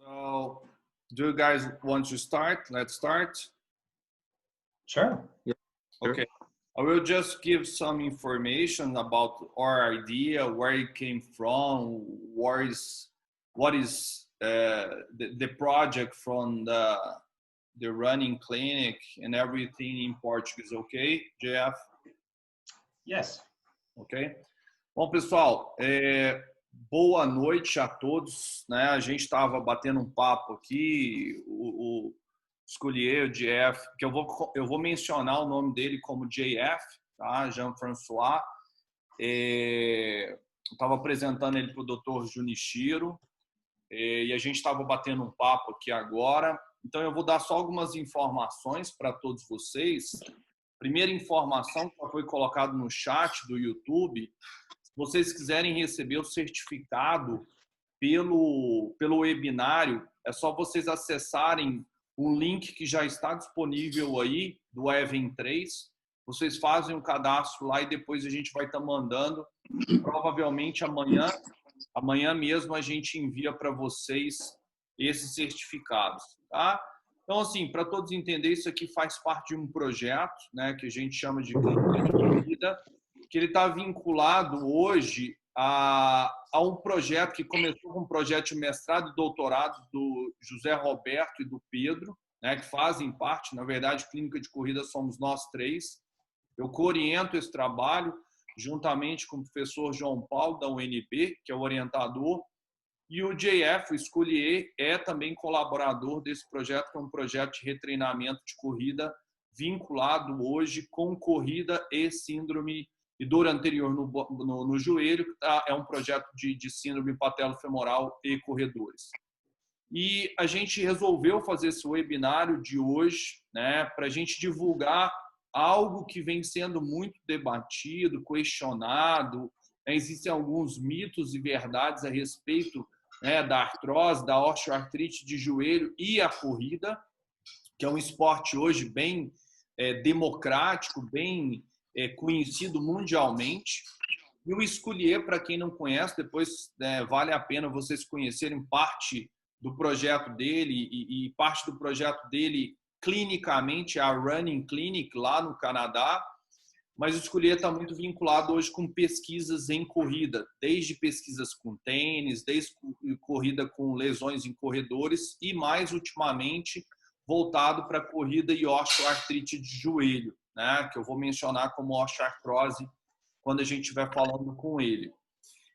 So, do you guys want to start? Let's start. Sure. Yeah, sure. Okay. I will just give some information about our idea, where it came from, what is the project from the running clinic and everything in Portuguese. Okay, Jeff? Yes. Ok? Bom, pessoal, boa noite a todos, né? A gente estava batendo um papo aqui, escolhi o JF, que eu vou mencionar o nome dele como JF, tá? Jean-François. Eu estava apresentando ele para o Dr. Junichiro e a gente estava batendo um papo aqui agora. Então, eu vou dar só algumas informações para todos vocês. Primeira informação que foi colocada no chat do YouTube: se vocês quiserem receber o certificado pelo webinário, é só vocês acessarem o link que já está disponível aí do Even 3. Vocês fazem o cadastro lá e depois a gente vai estar mandando. Provavelmente amanhã mesmo a gente envia para vocês esses certificados, tá? Então, assim, para todos entenderem, isso aqui faz parte de um projeto, né, que a gente chama de Corrida, que ele está vinculado hoje a um projeto que começou com um projeto de mestrado e doutorado do José Roberto e do Pedro, né, que fazem parte, na verdade, Clínica de Corrida somos nós três. Eu cooriento esse trabalho juntamente com o professor João Paulo, da UNB, que é o orientador, e o JF, o Escolhier, é também colaborador desse projeto, que é um projeto de retreinamento de corrida vinculado hoje com corrida e síndrome e dor anterior no joelho, que é um projeto de síndrome patelofemoral e corredores. E a gente resolveu fazer esse webinário de hoje, né, para a gente divulgar algo que vem sendo muito debatido, questionado, né? Existem alguns mitos e verdades a respeito, né, da artrose, da osteoartrite de joelho e a corrida, que é um esporte hoje bem democrático, bem conhecido mundialmente. E o Escolhier, para quem não conhece, depois vale a pena vocês conhecerem parte do projeto dele e parte do projeto dele clinicamente, a Running Clinic lá no Canadá. Mas o Escolhier está muito vinculado hoje com pesquisas em corrida, desde pesquisas com tênis, desde corrida com lesões em corredores e, mais ultimamente, voltado para corrida e osteoartrite de joelho, né? Que eu vou mencionar como osteoartrose quando a gente estiver falando com ele.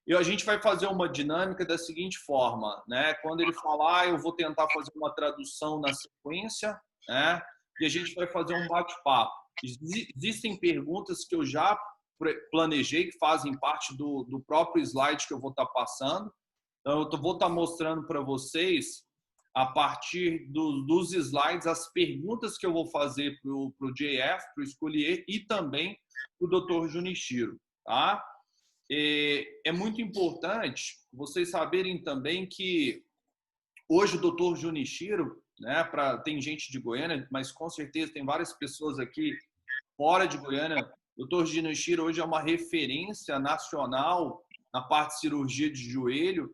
E a gente vai fazer uma dinâmica da seguinte forma, né? Quando ele falar, eu vou tentar fazer uma tradução na sequência, né? E a gente vai fazer um bate-papo. Existem perguntas que eu já planejei, que fazem parte do próprio slide que eu vou estar passando. Então, eu vou estar mostrando para vocês, a partir dos slides, as perguntas que eu vou fazer para o JF, para o Escolhier e também para o Dr. Junichiro, tá? É muito importante vocês saberem também que hoje o Dr. Junichiro, né, tem gente de Goiânia, mas com certeza tem várias pessoas aqui fora de Goiânia. O Dr. Junichiro hoje é uma referência nacional na parte de cirurgia de joelho.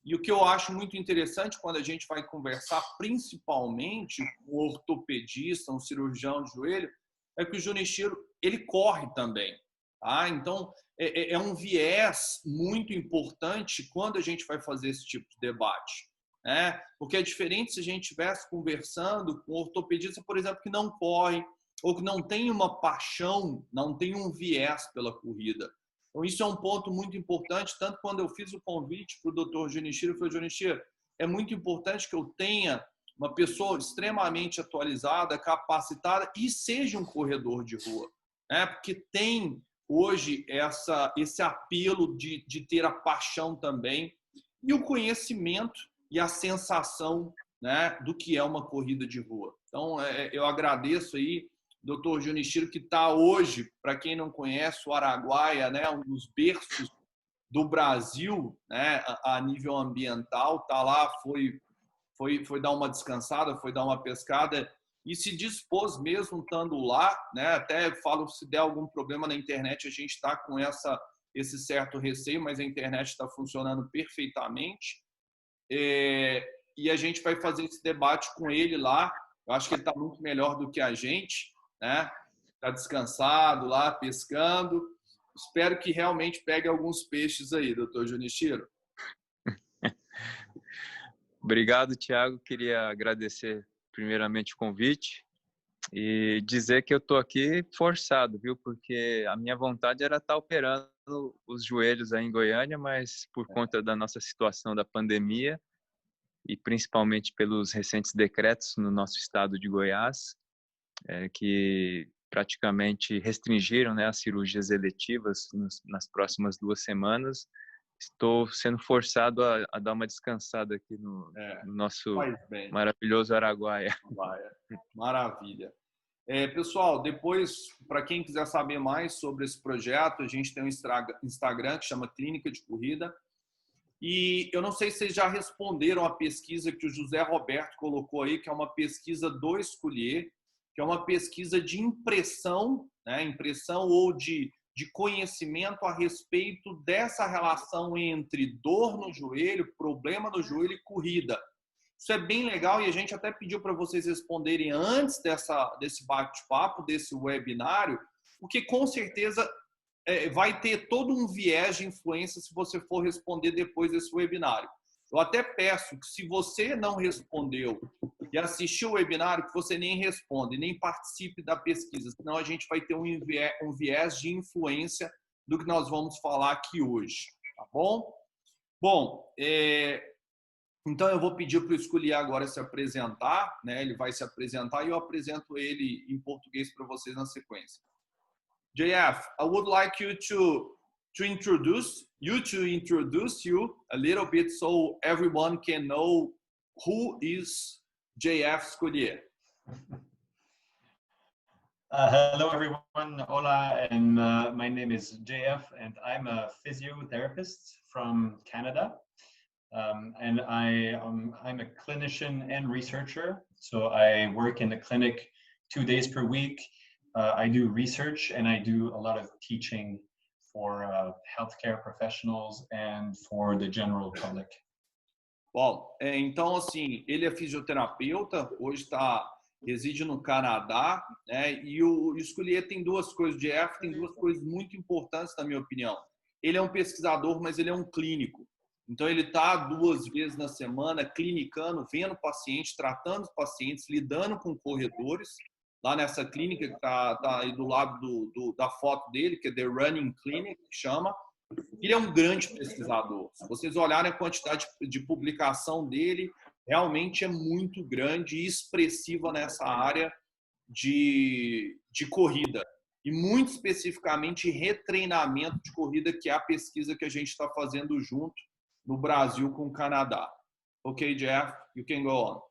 E o que eu acho muito interessante quando a gente vai conversar, principalmente com um ortopedista, um cirurgião de joelho, é que o Junichiro, ele corre também. Tá? Então, é um viés muito importante quando a gente vai fazer esse tipo de debate. Né? Porque é diferente se a gente estivesse conversando com um ortopedista, por exemplo, que não corre, ou que não tem uma paixão, não tem um viés pela corrida. Então, isso é um ponto muito importante, tanto quando eu fiz o convite para o Dr. Junichiro, eu falei: Junichiro, é muito importante que eu tenha uma pessoa extremamente atualizada, capacitada e seja um corredor de rua. Né? Porque tem hoje esse apelo de ter a paixão também e o conhecimento e a sensação, né, do que é uma corrida de rua. Então, eu agradeço aí, Dr. Junichiro, que está hoje, para quem não conhece, o Araguaia, né, um dos berços do Brasil, né, a nível ambiental, está lá, foi dar uma descansada, foi dar uma pescada e se dispôs mesmo estando lá, né, até falo, se der algum problema na internet, a gente está com esse certo receio, mas a internet está funcionando perfeitamente. e a gente vai fazer esse debate com ele lá. Eu acho que ele está muito melhor do que a gente, né? Está descansado lá, pescando. Espero que realmente pegue alguns peixes aí, doutor Junichiro. Obrigado, Thiago. Queria agradecer primeiramente o convite e dizer que eu estou aqui forçado, viu? Porque a minha vontade era estar operando os joelhos aí em Goiânia, mas por conta da nossa situação da pandemia e principalmente pelos recentes decretos no nosso estado de Goiás, que praticamente restringiram, né, as cirurgias eletivas nas próximas 2 semanas, estou sendo forçado a dar uma descansada aqui no nosso maravilhoso Araguaia. Maravilha. Pessoal, depois, para quem quiser saber mais sobre esse projeto, a gente tem um Instagram que chama Clínica de Corrida. E eu não sei se vocês já responderam a pesquisa que o José Roberto colocou aí, que é uma pesquisa do Escolher, que é uma pesquisa de impressão, né? Impressão ou de conhecimento a respeito dessa relação entre dor no joelho, problema no joelho e corrida. Isso é bem legal e a gente até pediu para vocês responderem antes desse bate-papo, desse webinário, porque com certeza vai ter todo um viés de influência se você for responder depois desse webinário. Eu até peço que se você não respondeu e assistiu o webinário, que você nem responda, nem participe da pesquisa, senão a gente vai ter um viés de influência do que nós vamos falar aqui hoje, tá bom? Bom, então eu vou pedir para o Escolher agora se apresentar, né? Ele vai se apresentar e eu apresento ele em português para vocês na sequência. JF, I would like you to introduce you a little bit so everyone can know who is JF Escolher. Hello, everyone. Hola, and my name is JF, and I'm a physiotherapist from Canada. And I'm a clinician and researcher. So I work in the clinic 2 days per week. I do research and I do a lot of teaching for healthcare professionals and for the general public. Bom, então assim, ele é fisioterapeuta, hoje reside no Canadá, né? E o Escolher tem duas coisas, o JF tem duas coisas muito importantes, na minha opinião. Ele é um pesquisador, mas ele é um clínico. Então, ele está 2 vezes na semana clinicando, vendo pacientes, tratando os pacientes, lidando com corredores, lá nessa clínica que está aí do lado da foto dele, que é The Running Clinic, que chama. Ele é um grande pesquisador. Se vocês olharem a quantidade de publicação dele, realmente é muito grande e expressiva nessa área de corrida. E muito especificamente retreinamento de corrida, que é a pesquisa que a gente está fazendo junto no Brasil com o Canadá. Ok, Jeff, you can go on.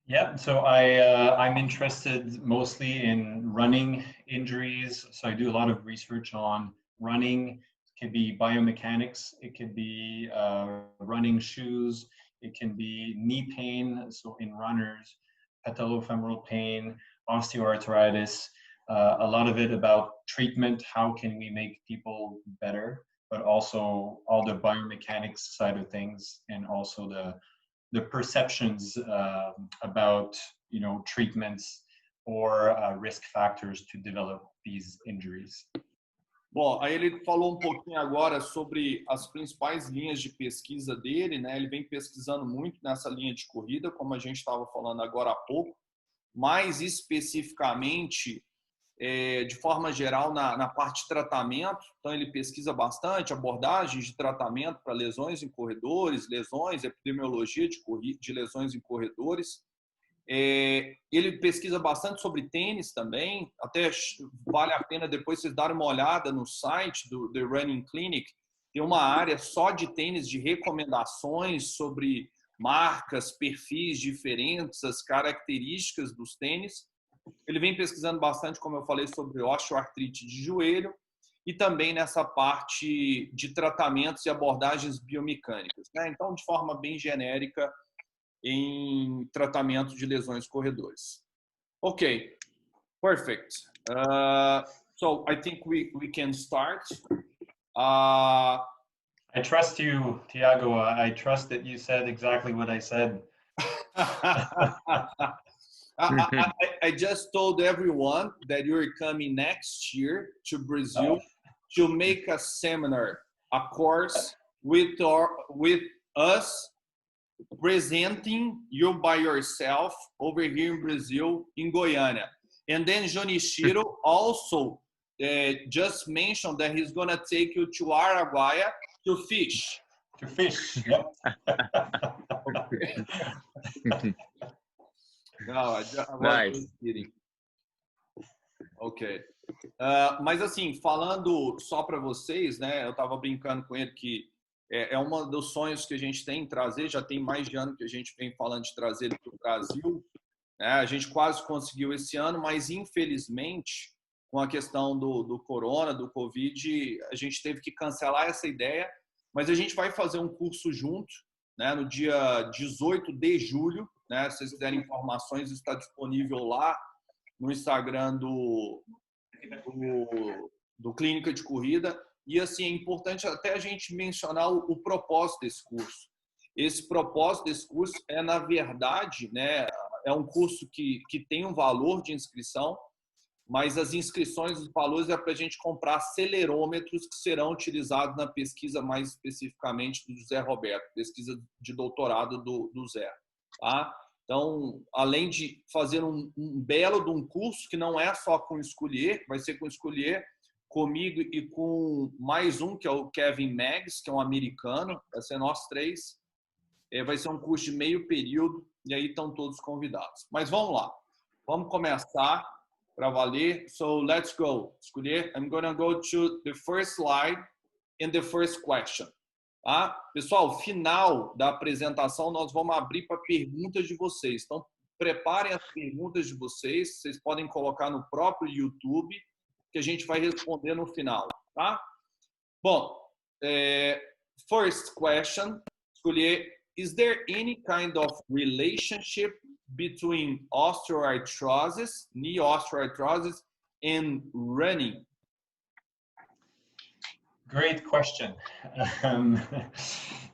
Yeah, so I'm interested mostly in running injuries. So I do a lot of research on running. It could be biomechanics. It could be running shoes. It can be knee pain. So in runners, patellofemoral pain, osteoarthritis. A lot of it about treatment. How can we make people better? But also all the biomechanics side of things, and also the perceptions about, you know, treatments or risk factors to develop these injuries. Bom, aí ele falou um pouquinho agora sobre as principais linhas de pesquisa dele, né? Ele vem pesquisando muito nessa linha de corrida, como a gente estava falando agora há pouco, mais especificamente, de forma geral, na parte de tratamento. Então, ele pesquisa bastante abordagens de tratamento para lesões em corredores, lesões, epidemiologia de lesões em corredores. Ele pesquisa bastante sobre tênis também. Até vale a pena depois vocês darem uma olhada no site do The Running Clinic. Tem uma área só de tênis, de recomendações sobre marcas, perfis diferentes, as características dos tênis. Ele vem pesquisando bastante, como eu falei, sobre osteoartrite de joelho e também nessa parte de tratamentos e abordagens biomecânicas, né? Então, de forma bem genérica, em tratamento de lesões corredores. Ok, perfect. So I think we can start. I trust you, Thiago. I trust that you said exactly what I said I just told everyone that you're coming next year to Brazil to make a seminar, a course with us, presenting you by yourself over here in Brazil, in Goiânia. And then Junichiro also just mentioned that he's going to take you to Araguaia to fish. To fish, yep. No, I Nice. kidding. Ok. Mas assim, falando só para vocês, né? Eu estava brincando com ele que é um dos sonhos que a gente tem em trazer, já tem mais de ano que a gente vem falando de trazer ele para o Brasil. Né? A gente quase conseguiu esse ano, mas infelizmente, com a questão do corona, do Covid, a gente teve que cancelar essa ideia, mas a gente vai fazer um curso junto, né? No dia 18 de julho, né? Se vocês quiserem informações, está disponível lá no Instagram do Clínica de Corrida. E assim, é importante até a gente mencionar o propósito desse curso. Esse propósito desse curso é, na verdade, né, é um curso que tem um valor de inscrição, mas as inscrições, os valores é para a gente comprar acelerômetros que serão utilizados na pesquisa, mais especificamente do Zé Roberto, pesquisa de doutorado do Zé. Tá? Então, além de fazer um belo de um curso, que não é só com o Escolher, vai ser com o Escolher, comigo e com mais um, que é o Kevin Meggs, que é um americano, vai ser nós três. Vai ser um curso de meio período, e aí estão todos convidados. Mas vamos lá, vamos começar para valer. So, let's go. Escolher, I'm going to go to the first slide and the first question. Tá? Pessoal, final da apresentação, nós vamos abrir para perguntas de vocês. Então, preparem as perguntas de vocês. Vocês podem colocar no próprio YouTube, que a gente vai responder no final. Tá? Bom, first question. Escolher, is there any kind of relationship between osteoarthritis, knee osteoarthritis, and running? Great question.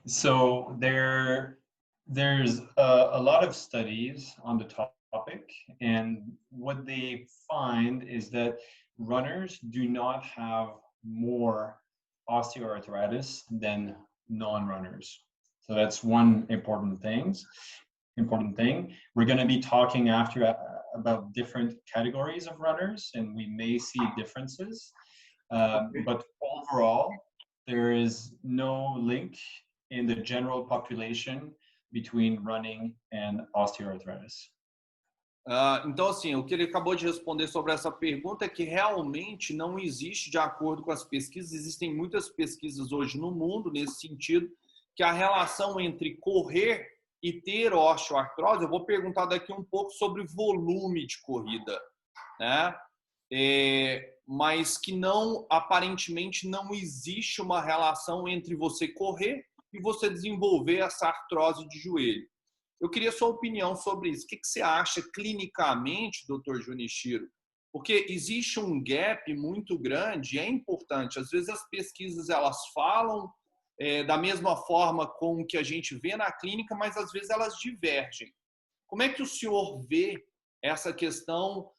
So there's a lot of studies on the topic, and what they find is that runners do not have more osteoarthritis than non-runners. So that's one important thing. We're going to be talking after about different categories of runners, and we may see differences. But overall, there is no link in the general population between running and osteoarthritis. Então, assim, o que ele acabou de responder sobre essa pergunta é que realmente não existe, de acordo com as pesquisas, existem muitas pesquisas hoje no mundo nesse sentido, que a relação entre correr e ter osteoartrose, eu vou perguntar daqui um pouco sobre volume de corrida, né? Mas que não, aparentemente, não existe uma relação entre você correr e você desenvolver essa artrose de joelho. Eu queria sua opinião sobre isso. O que você acha clinicamente, Dr. Junichiro? Porque existe um gap muito grande e é importante. Às vezes as pesquisas elas falam da mesma forma com que a gente vê na clínica, mas às vezes elas divergem. Como é que o senhor vê essa questão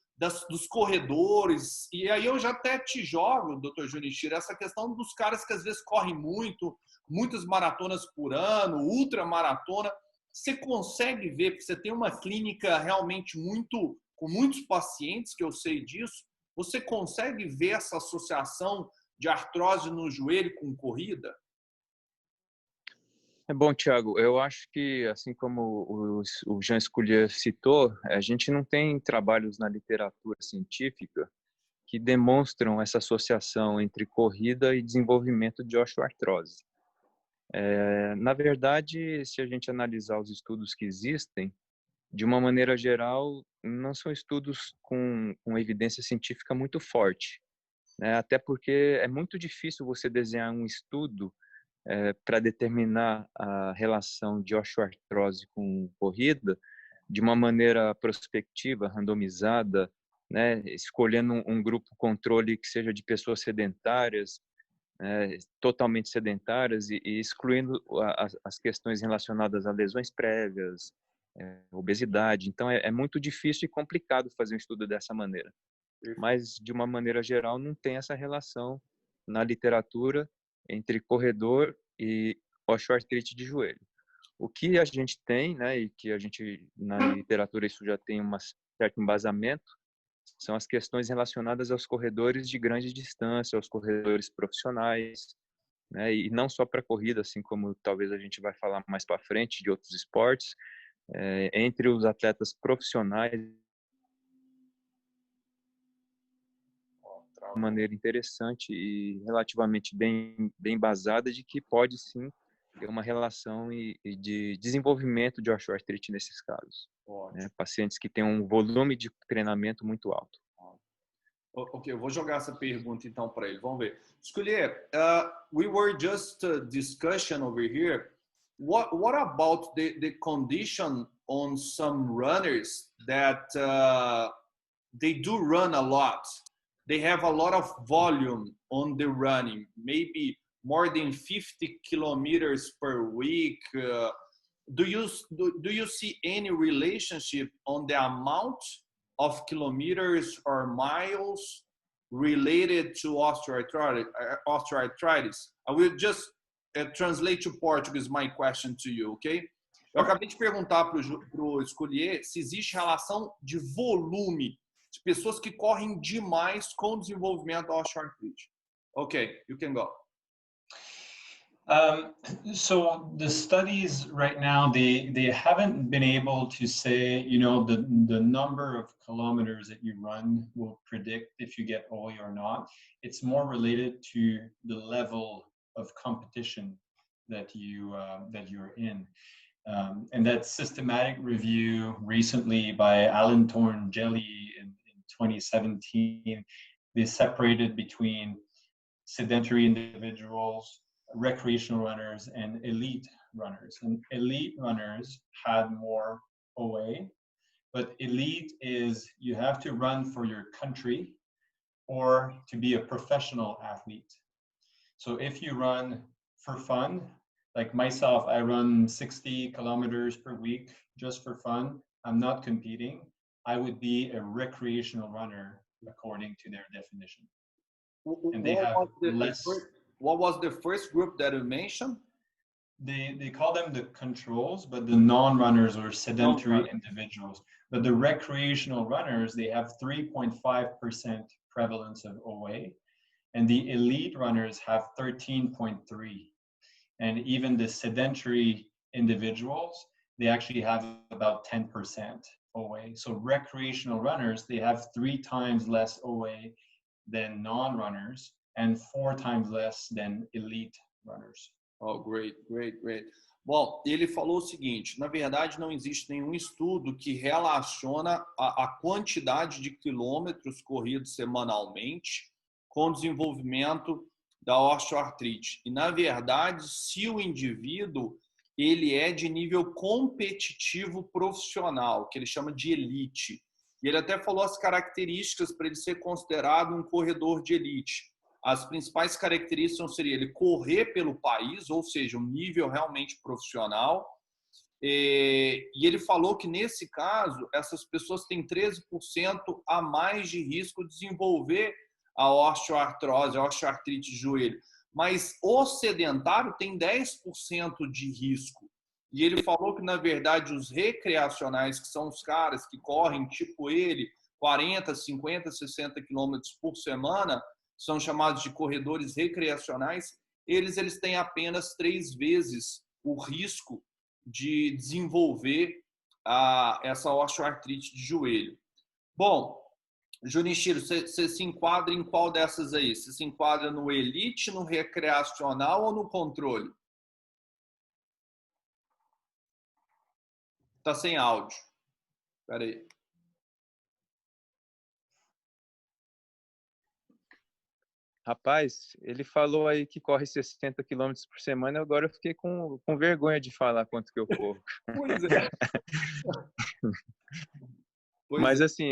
dos corredores? E aí eu já até te jogo, Dr. Junichiro, essa questão dos caras que às vezes correm muito, muitas maratonas por ano, ultramaratona. Você consegue ver, porque você tem uma clínica realmente com muitos pacientes, que eu sei disso, você consegue ver essa associação de artrose no joelho com corrida? É bom, Thiago, eu acho que, assim como o Jean Escolher citou, a gente não tem trabalhos na literatura científica que demonstram essa associação entre corrida e desenvolvimento de osteoartrose. Na verdade, se a gente analisar os estudos que existem, de uma maneira geral, não são estudos com evidência científica muito forte, né? Até porque é muito difícil você desenhar um estudo para determinar a relação de osteoartrose com corrida de uma maneira prospectiva, randomizada, né? Escolhendo um grupo controle que seja de pessoas sedentárias, totalmente sedentárias e excluindo as questões relacionadas a lesões prévias, obesidade. Então, é muito difícil e complicado fazer um estudo dessa maneira. Mas, de uma maneira geral, não tem essa relação na literatura entre corredor e osteoartrite de joelho. O que a gente tem, né, e que a gente, na literatura, isso já tem um certo embasamento, são as questões relacionadas aos corredores de grande distância, aos corredores profissionais, né, e não só para corrida, assim como talvez a gente vai falar mais para frente de outros esportes, entre os atletas profissionais, de maneira interessante e relativamente bem embasada de que pode sim ter uma relação de desenvolvimento de osteoartrite nesses casos, né? Pacientes que têm um volume de treinamento muito alto. Ok, eu vou jogar essa pergunta então para ele. Vamos ver. Escolher. We were just discussion over here. What about the condition on some runners that they do run a lot? They have a lot of volume on the running, maybe more than 50 kilometers per week. Do you see any relationship on the amount of kilometers or miles related to osteoarthritis? I will just translate to Portuguese my question to you, okay? Eu acabei de perguntar para o Escolher se existe relação de volume de pessoas que correm demais com o desenvolvimento da osteoartrite. Okay, you can go. So the studies right now, they haven't been able to say, you know, the number of kilometers that you run will predict if you get OA or not. It's more related to the level of competition that you're in. And that systematic review recently by Alan Torn-Jelly in 2017, they separated between sedentary individuals, recreational runners, and elite runners. And elite runners had more OA, but elite is you have to run for your country or to be a professional athlete. So if you run for fun, like myself, I run 60 kilometers per week just for fun. I'm not competing. I would be a recreational runner according to their definition. And they have less. What was the first group that you mentioned? They call them the controls, but the non-runners or sedentary individuals. But the recreational runners, they have 3.5% prevalence of OA, and the elite runners have 13.3. And even the sedentary individuals, they actually have about 10% OA. So recreational runners, they have 3 times less OA than non-runners and 4 times less than elite runners. Oh, great. Bom, ele falou o seguinte, na verdade não existe nenhum estudo que relaciona a quantidade de quilômetros corridos semanalmente com o desenvolvimento da osteoartrite. E, na verdade, se o indivíduo ele é de nível competitivo profissional, que ele chama de elite. E ele até falou as características para ele ser considerado um corredor de elite. As principais características seriam ele correr pelo país, ou seja, um nível realmente profissional. E ele falou que, nesse caso, essas pessoas têm 13% a mais de risco de desenvolver a osteoartrose, a osteoartrite de joelho. Mas o sedentário tem 10% de risco. E ele falou que, na verdade, os recreacionais, que são os caras que correm, tipo ele, 40, 50, 60 quilômetros por semana, são chamados de corredores recreacionais, eles têm apenas 3 vezes o risco de desenvolver essa osteoartrite de joelho. Bom, Junichiro, você se enquadra em qual dessas aí? Você se enquadra no elite, no recreacional ou no controle? Tá sem áudio. Espera aí. Rapaz, ele falou aí que corre 60 km por semana, agora eu fiquei com vergonha de falar quanto que eu corro. Pois é. Mas assim,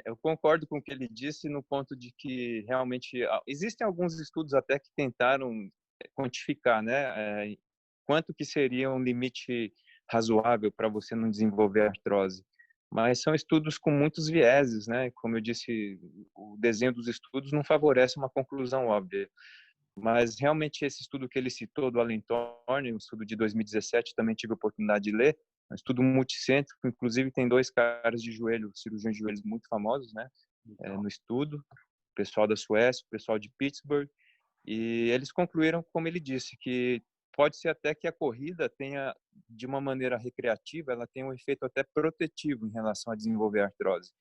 eu concordo com o que ele disse no ponto de que realmente existem alguns estudos até que tentaram quantificar, né, quanto que seria um limite razoável para você não desenvolver artrose. Mas são estudos com muitos vieses, né? Como eu disse, o desenho dos estudos não favorece uma conclusão óbvia. Mas realmente esse estudo que ele citou do Alan Thorne, um estudo de 2017, também tive a oportunidade de ler, um estudo multicêntrico, inclusive tem 2 caras de joelho, cirurgiões de joelhos muito famosos, né? No estudo, o pessoal da Suécia, o pessoal de Pittsburgh, e eles concluíram, como ele disse, que pode ser até que a corrida tenha, de uma maneira recreativa, ela tem um efeito até protetivo em relação a desenvolver artrose.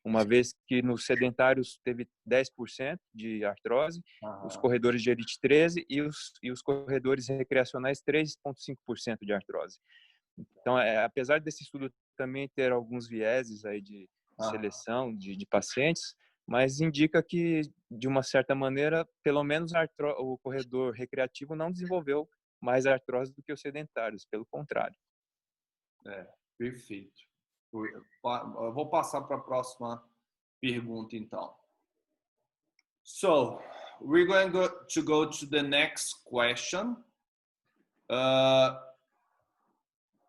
Uma vez que nos sedentários teve 10% de artrose, os corredores de elite 13% e os corredores recreacionais 3,5% de artrose. Então, apesar desse estudo também ter alguns vieses aí de seleção de pacientes, mas indica que, de uma certa maneira, pelo menos o corredor recreativo não desenvolveu mais artrose do que os sedentários, pelo contrário. Perfeito. Eu vou passar para a próxima pergunta, então. So, we're going to go to the next question.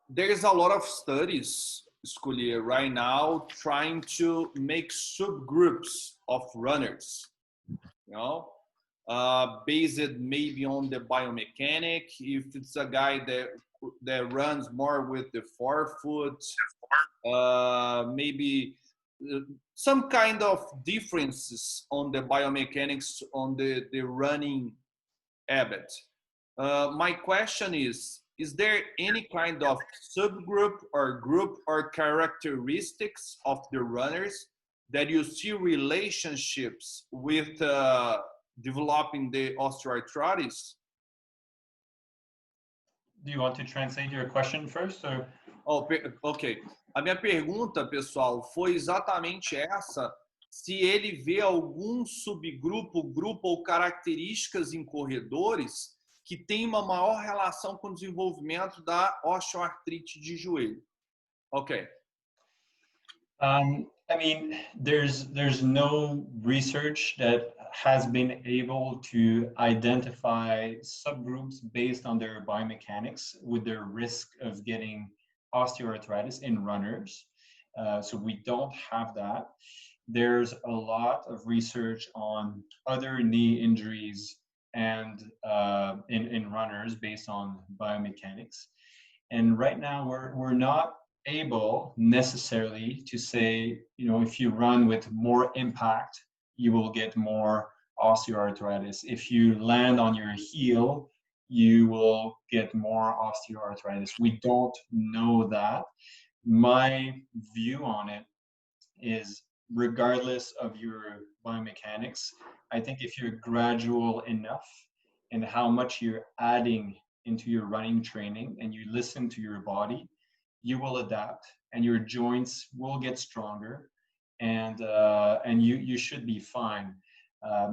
There is a lot of studies, Scully, right now trying to make subgroups of runners, you know, based maybe on the biomechanic. If it's a guy that runs more with the forefoot, maybe some kind of differences on the biomechanics on the running habit. My question is there any kind of subgroup or group or characteristics of the runners that you see relationships with developing the osteoarthritis? Do you want to translate your question first? Or? Oh, ok. A minha pergunta, pessoal, foi exatamente essa. Se ele vê algum subgrupo, grupo ou características em corredores que tem uma maior relação com o desenvolvimento da osteoartrite de joelho. Ok. I mean, there's no research that has been able to identify subgroups based on their biomechanics with their risk of getting osteoarthritis in runners. So we don't have that. There's a lot of research on other knee injuries and in runners based on biomechanics. And right now we're not able necessarily to say, you know, if you run with more impact, you will get more osteoarthritis. If you land on your heel, you will get more osteoarthritis. We don't know that. My view on it is, regardless of your biomechanics, I think if you're gradual enough in how much you're adding into your running training and you listen to your body, you will adapt and your joints will get stronger, and you should be fine.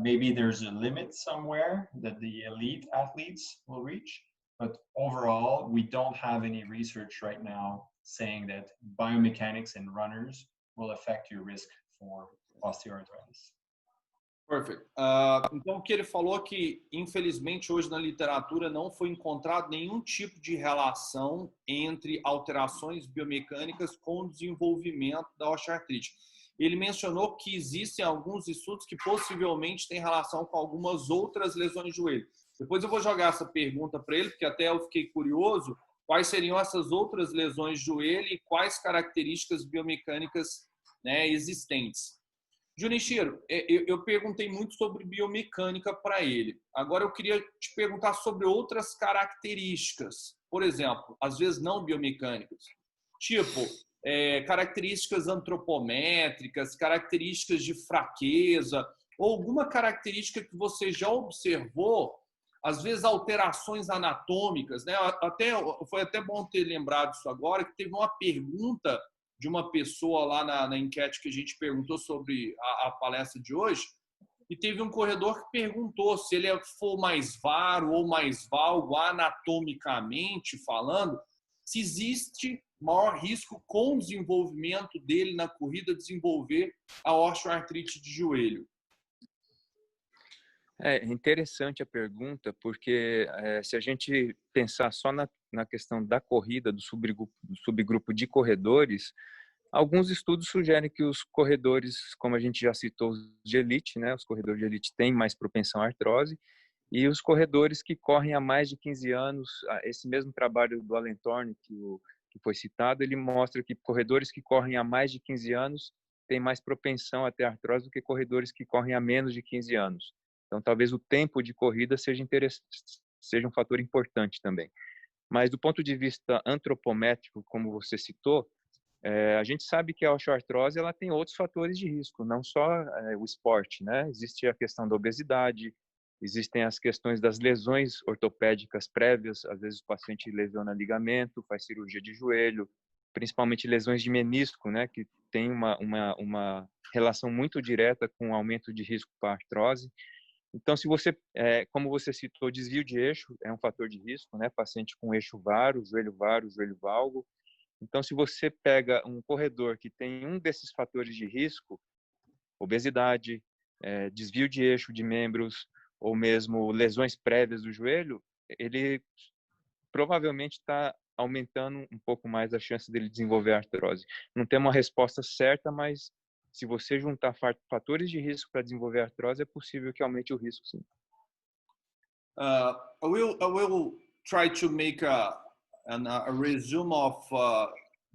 Maybe there's a limit somewhere that the elite athletes will reach, but overall, we don't have any research right now saying that biomechanics in runners will affect your risk for osteoarthritis. Perfect. Então, o que ele falou é que, infelizmente, hoje na literatura não foi encontrado nenhum tipo de relação entre alterações biomecânicas com o desenvolvimento da osteoartrite. Ele mencionou que existem alguns estudos que possivelmente têm relação com algumas outras lesões de joelho. Depois eu vou jogar essa pergunta para ele, porque até eu fiquei curioso quais seriam essas outras lesões de joelho e quais características biomecânicas, né, existentes. Junichiro, eu perguntei muito sobre biomecânica para ele. Agora eu queria te perguntar sobre outras características. Por exemplo, às vezes não biomecânicas. Tipo, características antropométricas, características de fraqueza, ou alguma característica que você já observou, às vezes alterações anatômicas, né? Foi até bom ter lembrado isso agora, que teve uma pergunta de uma pessoa lá na enquete que a gente perguntou sobre a palestra de hoje, e teve um corredor que perguntou se ele for mais varo ou mais valgo anatomicamente falando, se existe maior risco com o desenvolvimento dele na corrida desenvolver a osteoartrite de joelho. É interessante a pergunta, porque se a gente pensar só na questão da corrida, do subgrupo de corredores, alguns estudos sugerem que os corredores, como a gente já citou, os de elite, né, os corredores de elite têm mais propensão à artrose, e os corredores que correm há mais de 15 anos, esse mesmo trabalho do Alan Thorne, que foi citado, ele mostra que corredores que correm há mais de 15 anos têm mais propensão a ter artrose do que corredores que correm há menos de 15 anos. Então, talvez o tempo de corrida seja um fator importante também. Mas, do ponto de vista antropométrico, como você citou, a gente sabe que a osteoartrose ela tem outros fatores de risco, não só o esporte, né? Existe a questão da obesidade, existem as questões das lesões ortopédicas prévias, às vezes o paciente lesiona ligamento, faz cirurgia de joelho, principalmente lesões de menisco, né? Que tem uma relação muito direta com o aumento de risco para artrose. Então, se você, como você citou, desvio de eixo é um fator de risco, né? Paciente com eixo varo, joelho valgo. Então, se você pega um corredor que tem um desses fatores de risco, obesidade, desvio de eixo de membros, ou mesmo lesões prévias do joelho, ele provavelmente está aumentando um pouco mais a chance dele desenvolver artrose. Não tem uma resposta certa, mas se você juntar fatores de risco para desenvolver artrose, é possível que aumente o risco, sim. I will try to make a resume of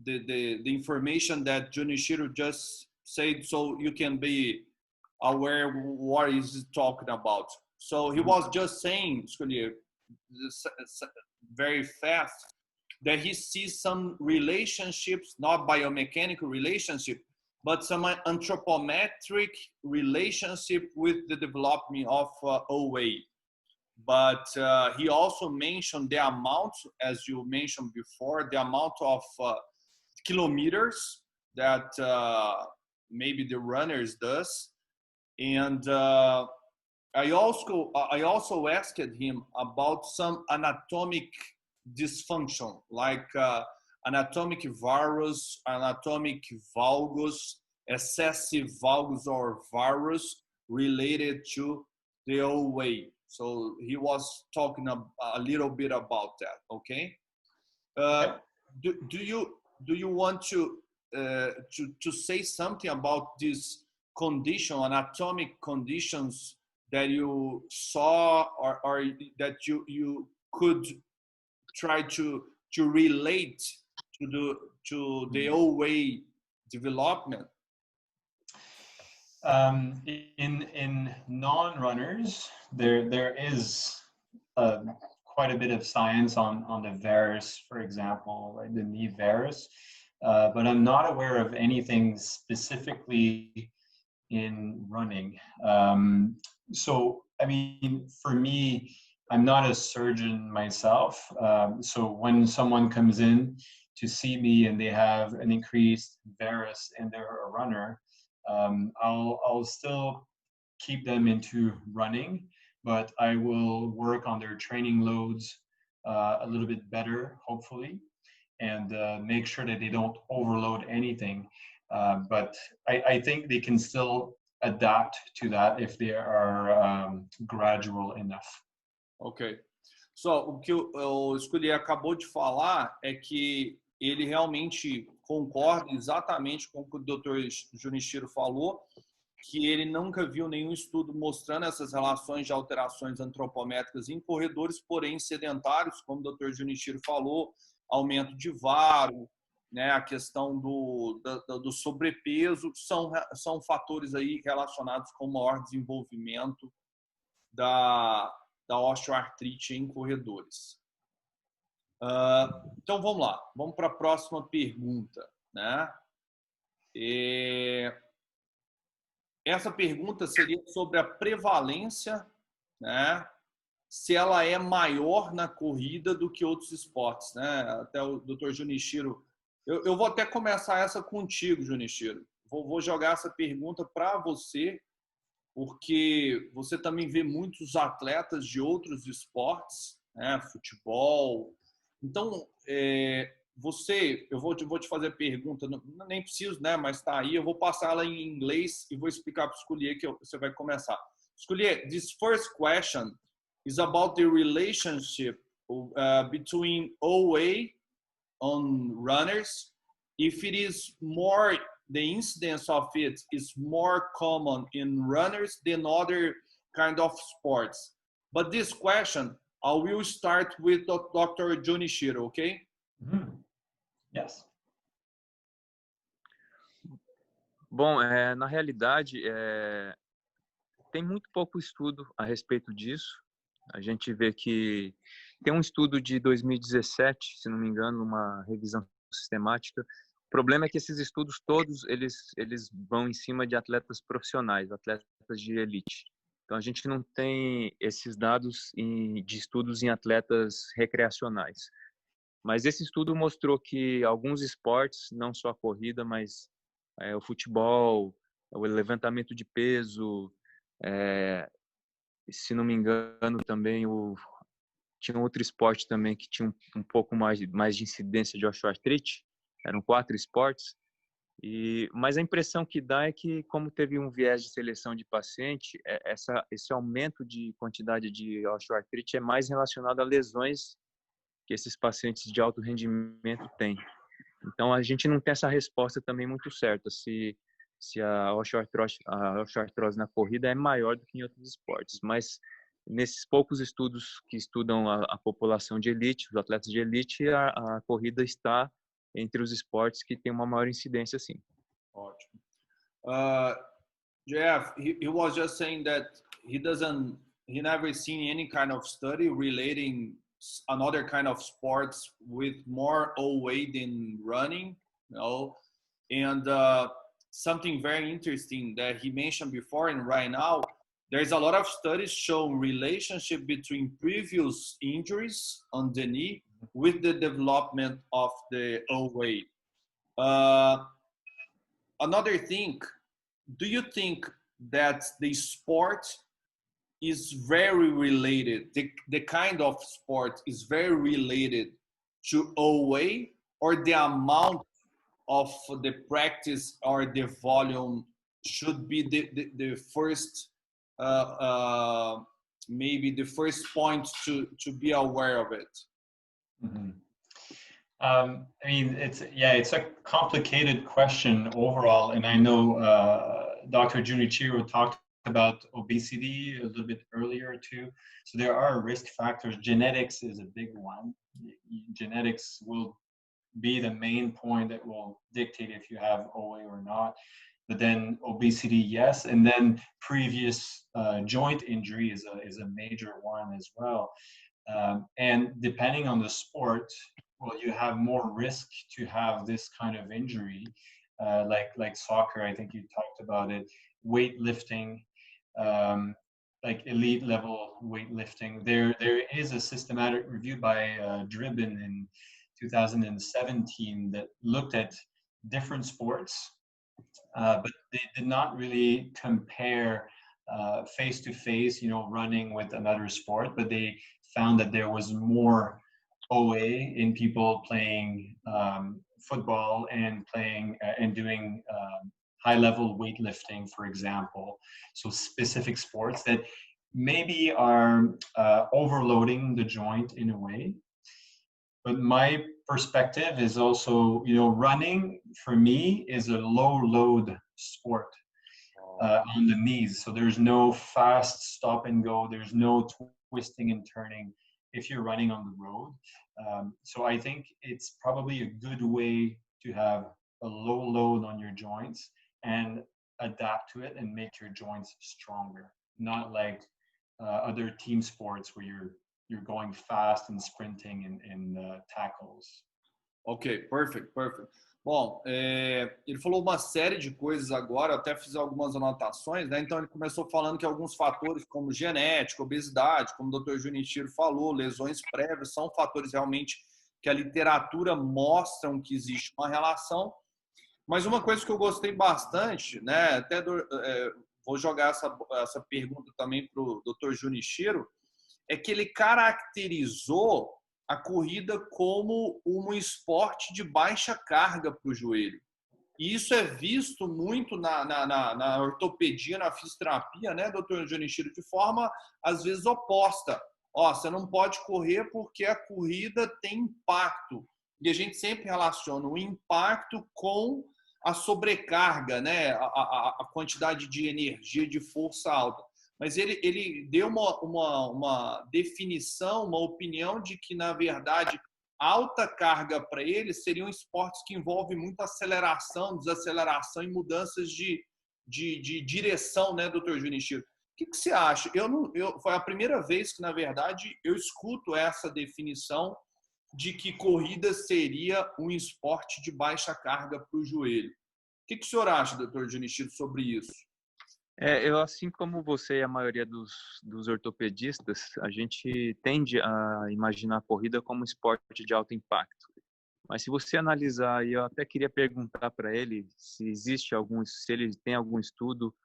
the information that Junichiro just said, so you can be aware what he's talking about. So he was just saying, very fast, that he sees some relationships, not biomechanical relationship, but some anthropometric relationship with the development of OA. But he also mentioned the amount, as you mentioned before, the amount of kilometers that maybe the runners does. And I also asked him about some anatomic dysfunction, like anatomic varus, anatomic valgus, excessive valgus or varus related to the OA. So he was talking a little bit about that. Okay. Do you want to say something about this condition, anatomic conditions that you saw, or that you could try to relate to the OA development? In non-runners, there is quite a bit of science on the varus, for example, like the knee varus, but I'm not aware of anything specifically in running. So, I mean, for me, I'm not a surgeon myself. So when someone comes in to see me and they have an increased varus and they're a runner, I'll still keep them into running, but I will work on their training loads a little bit better, hopefully, and make sure that they don't overload anything. But I think they can still adapt to that if they are gradual enough. Ok. O que o Scully acabou de falar é que ele realmente concorda exatamente com o que o Dr. Junichiro falou, que ele nunca viu nenhum estudo mostrando essas relações de alterações antropométricas em corredores, porém sedentários, como o Dr. Junichiro falou, aumento de varo, né, a questão do sobrepeso, são fatores aí relacionados com o maior desenvolvimento da osteoartrite em corredores. Então vamos lá, vamos para a próxima pergunta, né? Essa pergunta seria sobre a prevalência, né? Se ela é maior na corrida do que outros esportes, né? Até o Dr. Junichiro, eu vou até começar essa contigo, Junichiro. Vou jogar essa pergunta para você, porque você também vê muitos atletas de outros esportes, né? Futebol. Então, eu vou te fazer a pergunta, nem preciso, né? Mas está aí, eu vou passar ela em inglês e vou explicar para o Scully que você vai começar. Sculier, this first question is about the relationship between OA on runners. If it is more, the incidence of it is more common in runners than other kind of sports. But this question, I will start with Dr. Junichiro, okay? Mm-hmm. Yes. Bom, na realidade, tem muito pouco estudo a respeito disso. A gente vê que tem um estudo de 2017, se não me engano, uma revisão sistemática. O problema é que esses estudos todos, eles vão em cima de atletas profissionais, atletas de elite. Então, a gente não tem esses dados de estudos em atletas recreacionais. Mas esse estudo mostrou que alguns esportes, não só a corrida, mas o futebol, o levantamento de peso, se não me engano também tinha outro esporte também que tinha um pouco mais de incidência de osteoartrite. Eram 4 esportes. Mas a impressão que dá é que, como teve um viés de seleção de paciente, esse aumento de quantidade de osteoartrite é mais relacionado a lesões que esses pacientes de alto rendimento têm. Então, a gente não tem essa resposta também muito certa, se a osteoartrose na corrida é maior do que em outros esportes. Mas, nesses poucos estudos que estudam a população de elite, os atletas de elite, a corrida está entre os esportes que tem uma maior incidência, sim. Ótimo. Jeff, he was just saying that he never seen any kind of study relating another kind of sports with more OA than running, you know, and something very interesting that he mentioned before and right now, there's a lot of studies showing relationship between previous injuries on the knee with the development of the OA. Another thing, do you think that the sport is very related, the kind of sport is very related to OA, or the amount of the practice or the volume should be the first, maybe the first point to be aware of it? Mm-hmm. I mean, it's a complicated question overall, and I know Dr. Junichiro talked about obesity a little bit earlier too. So there are risk factors. Genetics is a big one. Genetics will be the main point that will dictate if you have OA or not. But then obesity, yes, and then previous joint injury is a major one as well. And depending on the sport, well, you have more risk to have this kind of injury, like soccer. I think you talked about it. Weightlifting, like elite level weightlifting. There is a systematic review by Dribbin in 2017 that looked at different sports, but they did not really compare face to face, running with another sport. But they found that there was more OA in people playing football and playing and doing high-level weightlifting, for example. So specific sports that maybe are overloading the joint in a way. But my perspective is also, running for me is a low-load sport on the knees. So there's no fast stop and go. There's no twisting and turning if you're running on the road. So I think it's probably a good way to have a low load on your joints and adapt to it and make your joints stronger. Not like other team sports where you're going fast and sprinting and tackles. Ok, perfect. Bom, ele falou uma série de coisas agora, eu até fiz algumas anotações, né? Então ele começou falando que alguns fatores como genética, obesidade, como o Dr. Junichiro falou, lesões prévias, são fatores realmente que a literatura mostram que existe uma relação. Mas uma coisa que eu gostei bastante, né? Até vou jogar essa pergunta também para o Dr. Junichiro, é que ele caracterizou a corrida como um esporte de baixa carga para o joelho. E isso é visto muito na ortopedia, na fisioterapia, né, doutor Junichiro, de forma, às vezes, oposta. Ó, você não pode correr porque a corrida tem impacto. E a gente sempre relaciona o impacto com a sobrecarga, né, a quantidade de energia, de força alta. Mas ele deu uma definição, uma opinião de que, na verdade, alta carga para ele seriam esportes que envolvem muita aceleração, desaceleração e mudanças de direção, né, doutor Junichiro? O que você acha? Foi a primeira vez que, na verdade, eu escuto essa definição de que corrida seria um esporte de baixa carga para o joelho. O que o senhor acha, doutor Junichiro, sobre isso? Eu, assim como você e a maioria dos ortopedistas, a gente tende a imaginar a corrida como um esporte de alto impacto. Mas se você analisar, e eu até queria perguntar para ele se se ele tem algum estudo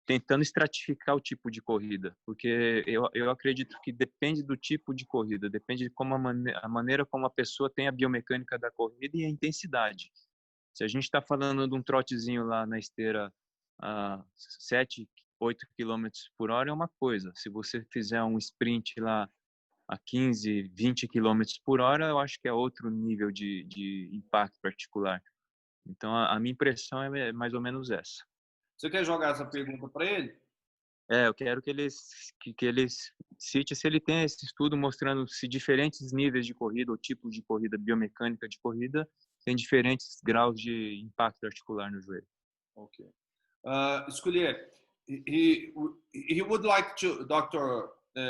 tentando estratificar o tipo de corrida, porque eu acredito que depende do tipo de corrida, depende de como a maneira como a pessoa tem a biomecânica da corrida e a intensidade. Se a gente está falando de um trotezinho lá na esteira a 7, 8 km por hora é uma coisa. Se você fizer um sprint lá a 15, 20 km por hora, eu acho que é outro nível de impacto particular. Então, a minha impressão é mais ou menos essa. Você quer jogar essa pergunta para ele? Eu quero que ele cite se ele tem esse estudo mostrando se diferentes níveis de corrida ou tipos de corrida, biomecânica de corrida, tem diferentes graus de impacto articular no joelho. Ok. Escolher. He would like to, Dr.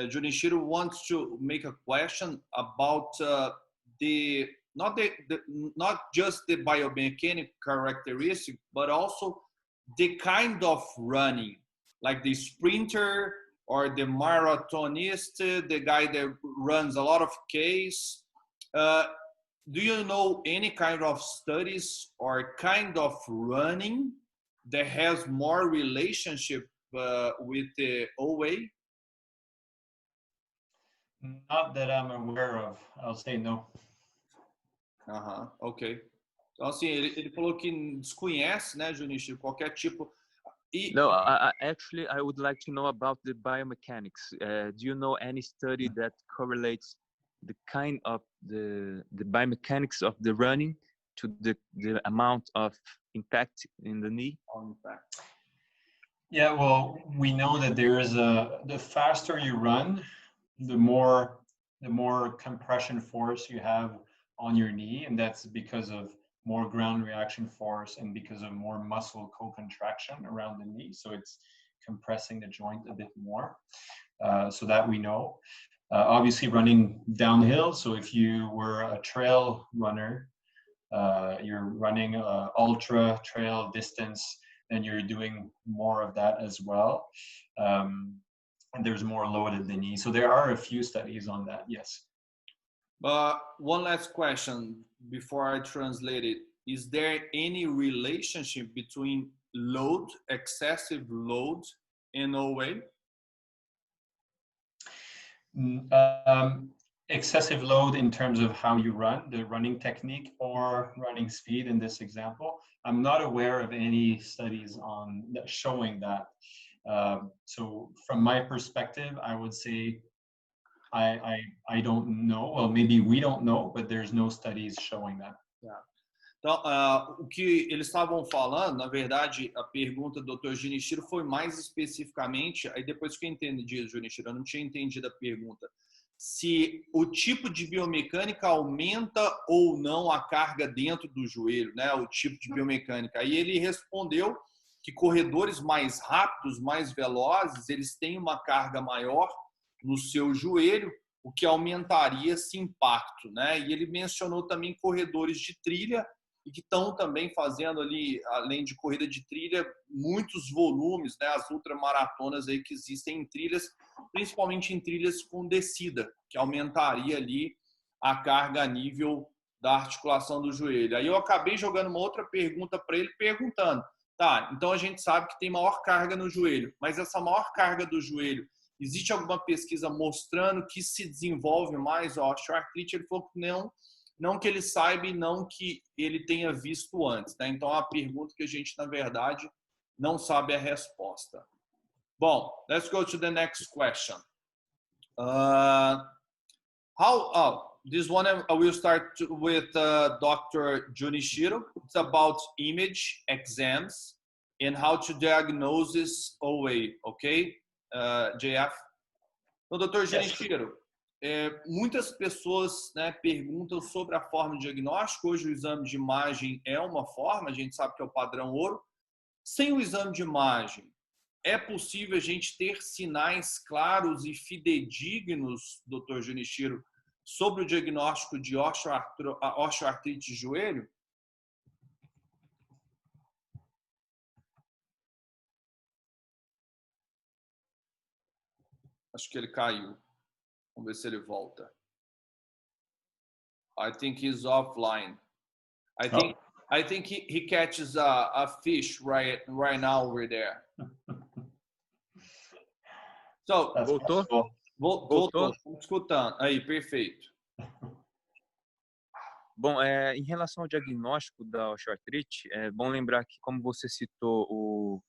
Junichiro wants to make a question about not just the biomechanic characteristic, but also the kind of running, like the sprinter or the marathonist, the guy that runs a lot of Ks. Do you know any kind of studies or kind of running that has more relationship with the OA? Not that I'm aware of. I'll say no. Ok. Então, assim, ele falou que desconhece, né, Junichiro, qualquer tipo. No, actually, I would like to know about the biomechanics. Do you know any study that correlates the kind of the biomechanics of the running to the amount of impact in the knee? Yeah, well, we know that there is the faster you run, the more compression force you have on your knee, and that's because of more ground reaction force and because of more muscle co-contraction around the knee. So it's compressing the joint a bit more. So that we know. Obviously running downhill. So if you were a trail runner, you're running ultra trail distance, then you're doing more of that as well. And there's more load at the knee. So there are a few studies on that, yes. One last question before I translate it. Is there any relationship between load, excessive load, and OA? Excessive load in terms of how you run, the running technique or running speed in this example. I'm not aware of any studies on that showing that. So from my perspective, I would say I don't know. Well, maybe we don't know, but there's no studies showing that. Yeah. Então, o que eles estavam falando, na verdade, a pergunta do Dr. Junichiro foi mais especificamente, aí depois que eu entendi, Junichiro, eu não tinha entendido a pergunta, se o tipo de biomecânica aumenta ou não a carga dentro do joelho, né? O tipo de biomecânica. Aí ele respondeu que corredores mais rápidos, mais velozes, eles têm uma carga maior no seu joelho, o que aumentaria esse impacto, né? E ele mencionou também corredores de trilha e que estão também fazendo ali, além de corrida de trilha, muitos volumes, né? As ultramaratonas aí que existem em trilhas, principalmente em trilhas com descida, que aumentaria ali a carga a nível da articulação do joelho. Aí eu acabei jogando uma outra pergunta para ele, perguntando, tá, então a gente sabe que tem maior carga no joelho, mas essa maior carga do joelho, existe alguma pesquisa mostrando que se desenvolve mais a osteoartrite? Ele falou que não, não que ele saiba e não que ele tenha visto antes, né? Então, é uma pergunta que a gente, na verdade, não sabe a resposta. Bom, let's go to the next question. This one I will start with Dr. Junichiro. It's about image exams and how to diagnose OA, okay, JF? Então, Dr. Junichiro, muitas pessoas, né, perguntam sobre a forma de diagnóstico. Hoje o exame de imagem é uma forma, a gente sabe que é o padrão ouro. Sem o exame de imagem, é possível a gente ter sinais claros e fidedignos, Dr. Junichiro, sobre o diagnóstico de osteoartrite de joelho? Acho que ele caiu. Vamos ver se ele volta. I think he's offline. I think he catches a fish right now over there. So, voltou. Estamos escutando. Aí, perfeito. Bom, em relação ao diagnóstico da osteoartrite, é bom lembrar que, como você citou,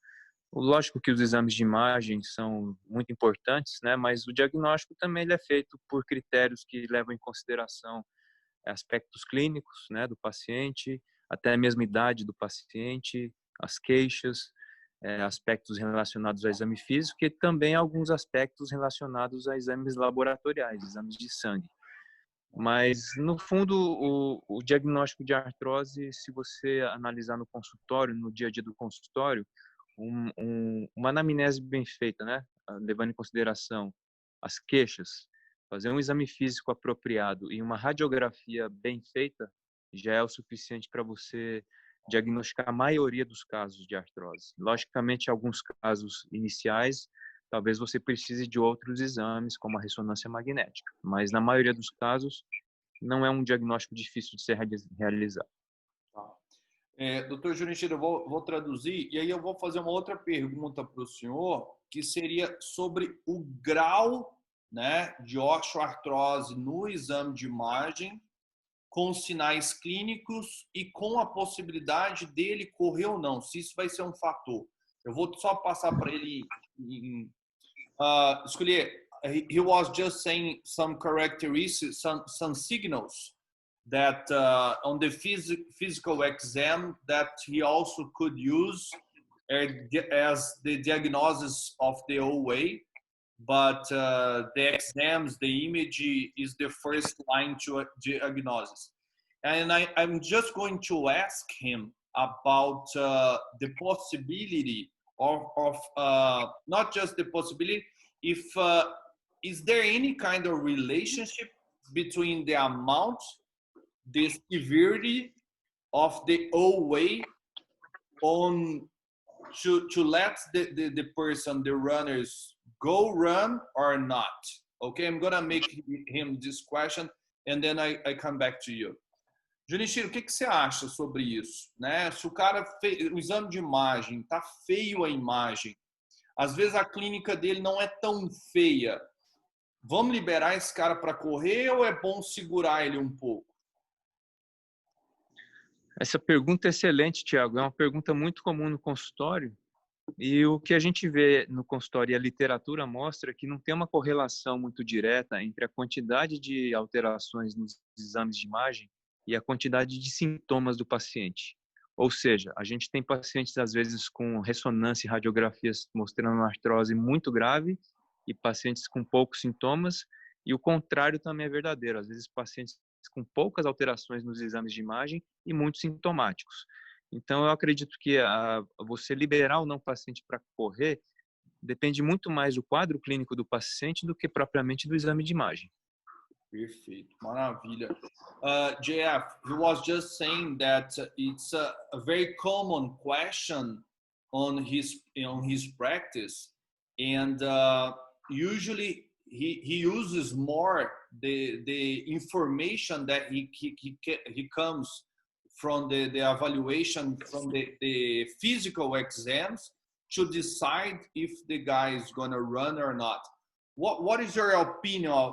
lógico que os exames de imagem são muito importantes, né? Mas o diagnóstico também ele é feito por critérios que levam em consideração aspectos clínicos, né, do paciente, até mesmo a idade do paciente, as queixas, aspectos relacionados ao exame físico e também alguns aspectos relacionados a exames laboratoriais, exames de sangue. Mas, no fundo, o diagnóstico de artrose, se você analisar no consultório, no dia a dia do consultório, uma anamnese bem feita, né, levando em consideração as queixas, fazer um exame físico apropriado e uma radiografia bem feita já é o suficiente para você diagnosticar a maioria dos casos de artrose. Logicamente, alguns casos iniciais, talvez você precise de outros exames, como a ressonância magnética, mas na maioria dos casos não é um diagnóstico difícil de ser realizado. Doutor Junichiro, eu vou traduzir e aí eu vou fazer uma outra pergunta para o senhor, que seria sobre o grau, né, de osteoartrose no exame de imagem, com sinais clínicos e com a possibilidade dele correr ou não, se isso vai ser um fator. Eu vou só passar para ele escolher. He was just saying some characteristics, some signals that on the physical exam that he also could use as the diagnosis of the OA, but the exams, the image is the first line to diagnosis. And I'm just going to ask him about the possibility of not just the possibility, if is there any kind of relationship between the amount, the severity of the OA on to let the person, the runners, go run or not? Okay, I'm gonna make him this question and then I come back to you. Junichiro, o que você acha sobre isso? Né? Se o cara fez o exame de imagem, tá feio a imagem, às vezes a clínica dele não é tão feia, vamos liberar esse cara para correr ou é bom segurar ele um pouco? Essa pergunta é excelente, Thiago. É uma pergunta muito comum no consultório. E o que a gente vê no consultório e a literatura mostra que não tem uma correlação muito direta entre a quantidade de alterações nos exames de imagem e a quantidade de sintomas do paciente. Ou seja, a gente tem pacientes, às vezes, com ressonância e radiografias mostrando uma artrose muito grave e pacientes com poucos sintomas, e o contrário também é verdadeiro. Às vezes, pacientes com poucas alterações nos exames de imagem e muito sintomáticos. Então, eu acredito que você liberar ou não o paciente para correr depende muito mais do quadro clínico do paciente do que propriamente do exame de imagem. Perfeito, maravilha. JF, he was just saying that it's a very common question on his practice, and usually he uses more the information that he comes from the evaluation from the physical exams to decide if the guy is going to run or not. what is your opinion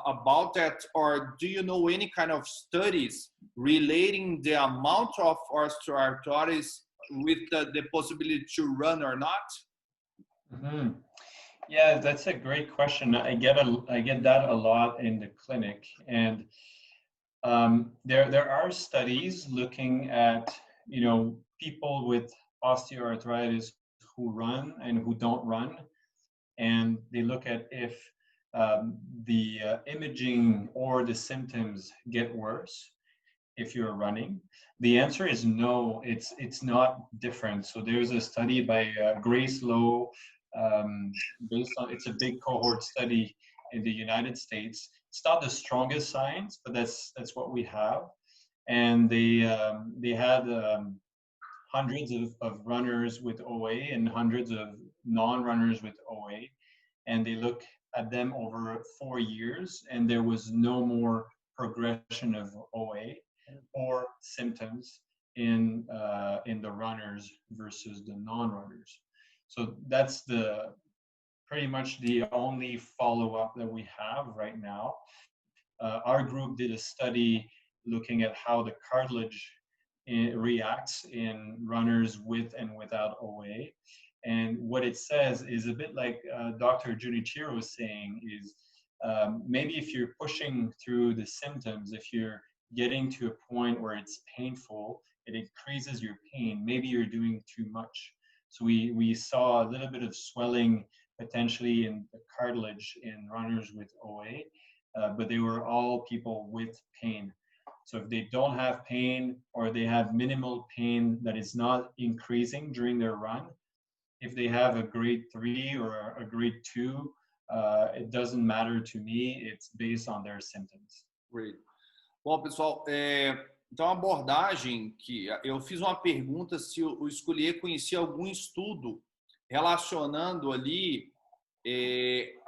about that? Or do you know any kind of studies relating the amount of osteoarthritis with the possibility to run or not? Mm-hmm. Yeah, that's a great question. I get that a lot in the clinic, and there are studies looking at people with osteoarthritis who run and who don't run, and they look at if the imaging or the symptoms get worse if you're running. The answer is no, it's not different. So there's a study by Grace Lowe, based on, it's a big cohort study in the United States. It's not the strongest science, but that's what we have. And they had hundreds of runners with OA and hundreds of non-runners with OA, and they look at them over 4 years, and there was no more progression of OA or symptoms in the runners versus the non-runners. So that's pretty much the only follow-up that we have right now. Our group did a study looking at how the cartilage reacts in runners with and without OA. And what it says is a bit like Dr. Junichiro was saying, is maybe if you're pushing through the symptoms, if you're getting to a point where it's painful, it increases your pain, maybe you're doing too much. So we saw a little bit of swelling potentially in the cartilage in runners with OA, but they were all people with pain. So if they don't have pain, or they have minimal pain that is not increasing during their run, if they have a grade 3 or a grade 2, it doesn't matter to me. It's based on their symptoms. Great. Bom, pessoal, então a abordagem que eu fiz uma pergunta se o Escolher conhecia algum estudo relacionando ali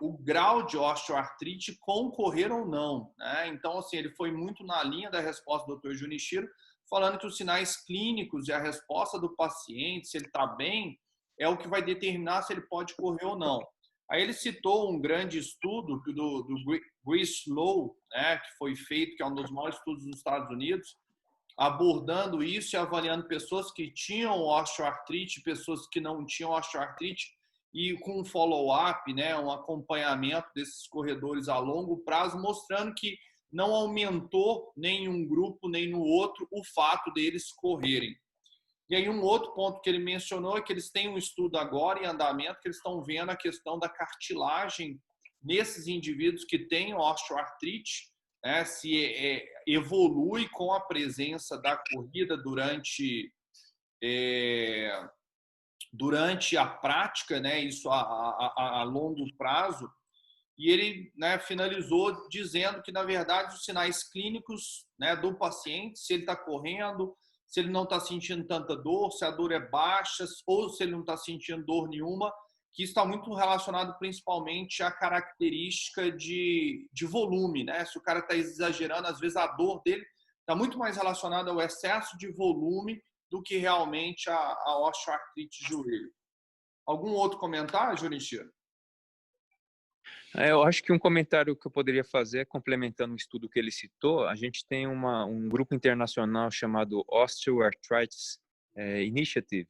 o grau de osteoartrite com correr ou não, né? Então, assim, ele foi muito na linha da resposta do Dr. Junichiro, falando que os sinais clínicos e a resposta do paciente, se ele está bem, é o que vai determinar se ele pode correr ou não. Aí ele citou um grande estudo do Grace Lowe, né, que foi feito, que é um dos maiores estudos dos Estados Unidos, abordando isso e avaliando pessoas que tinham osteoartrite, pessoas que não tinham osteoartrite, e com um follow-up, né, um acompanhamento desses corredores a longo prazo, mostrando que não aumentou nem em um grupo nem no outro o fato deles correrem. E aí um outro ponto que ele mencionou é que eles têm um estudo agora em andamento, que eles estão vendo a questão da cartilagem nesses indivíduos que têm osteoartrite, né, se evolui com a presença da corrida durante a prática, né, isso a longo prazo. E ele, né, finalizou dizendo que, na verdade, os sinais clínicos, né, do paciente, se ele está correndo, se ele não está sentindo tanta dor, se a dor é baixa ou se ele não está sentindo dor nenhuma, que está muito relacionado principalmente à característica de volume, né? Se o cara está exagerando, às vezes a dor dele está muito mais relacionada ao excesso de volume do que realmente a osteoartrite de joelho. Algum outro comentário, Junichiro? Eu acho que um comentário que eu poderia fazer, complementando o estudo que ele citou, a gente tem um grupo internacional chamado Osteoarthritis Initiative,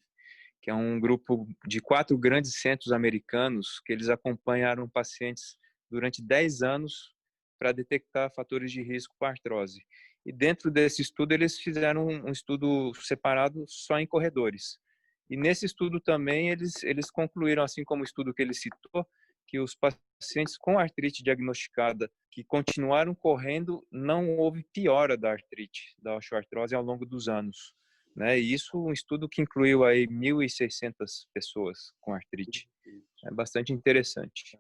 que é um grupo de 4 grandes centros americanos que eles acompanharam pacientes durante 10 anos para detectar fatores de risco para artrose. E dentro desse estudo, eles fizeram um estudo separado só em corredores. E nesse estudo também, eles concluíram, assim como o estudo que ele citou, que os pacientes com artrite diagnosticada que continuaram correndo, não houve piora da artrite, da osteoartrose ao longo dos anos, né? E isso um estudo que incluiu aí 1.600 pessoas com artrite. É bastante interessante.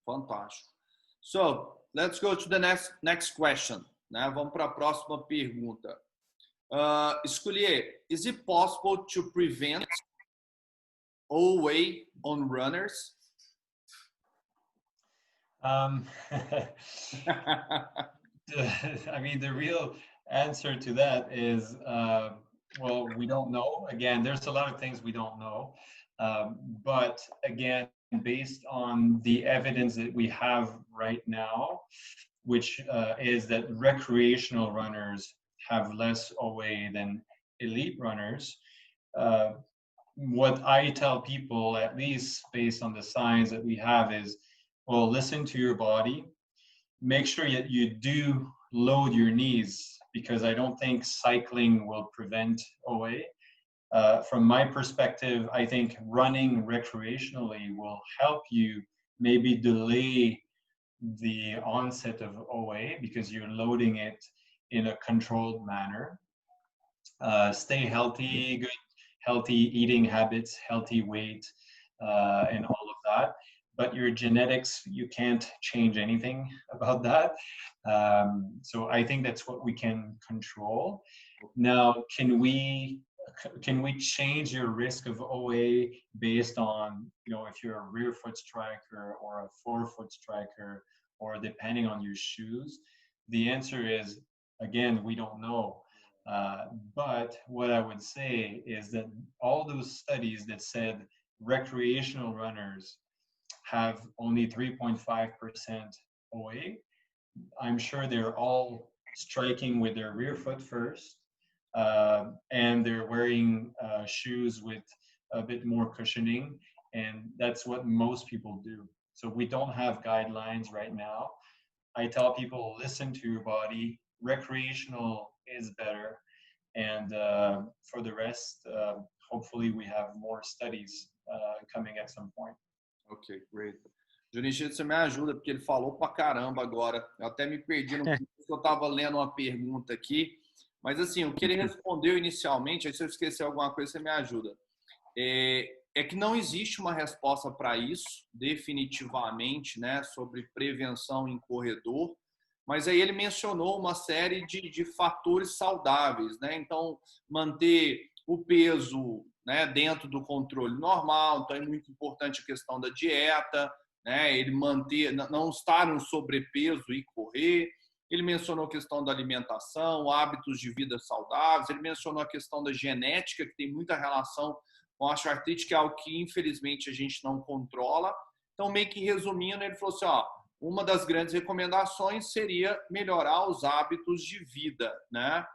Fantástico. So, let's go to the next question, né? Vamos para a próxima pergunta. Escolher, is it possible to prevent OA on runners? I mean, the real answer to that is, well, we don't know. Again, there's a lot of things we don't know. But again, based on the evidence that we have right now, which is that recreational runners have less OA than elite runners. What I tell people, at least based on the science that we have, is, well, listen to your body. Make sure that you do load your knees, because I don't think cycling will prevent OA. From my perspective, I think running recreationally will help you maybe delay the onset of OA because you're loading it in a controlled manner. Stay healthy, good healthy eating habits, healthy weight, and all of that. But your genetics, you can't change anything about that. So I think that's what we can control. Now, can we change your risk of OA based on, if you're a rear foot striker or a forefoot striker, or depending on your shoes? The answer is, again, we don't know. But what I would say is that all those studies that said recreational runners have only 3.5% OA, I'm sure they're all striking with their rear foot first, and they're wearing shoes with a bit more cushioning, and that's what most people do. So we don't have guidelines right now. I tell people, listen to your body. Recreational is better, and for the rest, hopefully we have more studies coming at some point. Ok, great. Junichiro, você me ajuda, porque ele falou pra caramba agora. Eu até me perdi no que eu estava lendo uma pergunta aqui. Mas, assim, o que ele respondeu inicialmente, aí se eu esquecer alguma coisa, você me ajuda. É que não existe uma resposta para isso, definitivamente, né, sobre prevenção em corredor. Mas aí ele mencionou uma série de fatores saudáveis, né? Então, manter o peso, né, dentro do controle normal. Então, é muito importante a questão da dieta, né? Ele manter, não estar no sobrepeso e correr. Ele mencionou a questão da alimentação, hábitos de vida saudáveis. Ele mencionou a questão da genética, que tem muita relação com a artrite, que é algo que, infelizmente, a gente não controla. Então, meio que resumindo, ele falou assim, uma das grandes recomendações seria melhorar os hábitos de vida, né?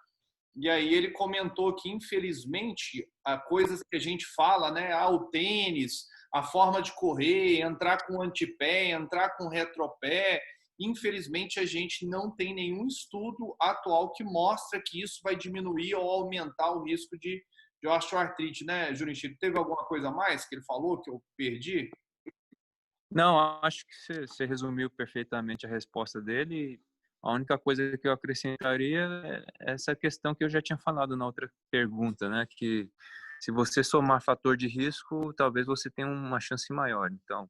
E aí ele comentou que, infelizmente, coisas que a gente fala, né? O tênis, a forma de correr, entrar com antepé, entrar com retropé. Infelizmente, a gente não tem nenhum estudo atual que mostra que isso vai diminuir ou aumentar o risco de osteoartrite, né, Junichiro? Teve alguma coisa a mais que ele falou que eu perdi? Não, acho que você resumiu perfeitamente a resposta dele. A única coisa que eu acrescentaria é essa questão que eu já tinha falado na outra pergunta, né? Que se você somar fator de risco, talvez você tenha uma chance maior. Então,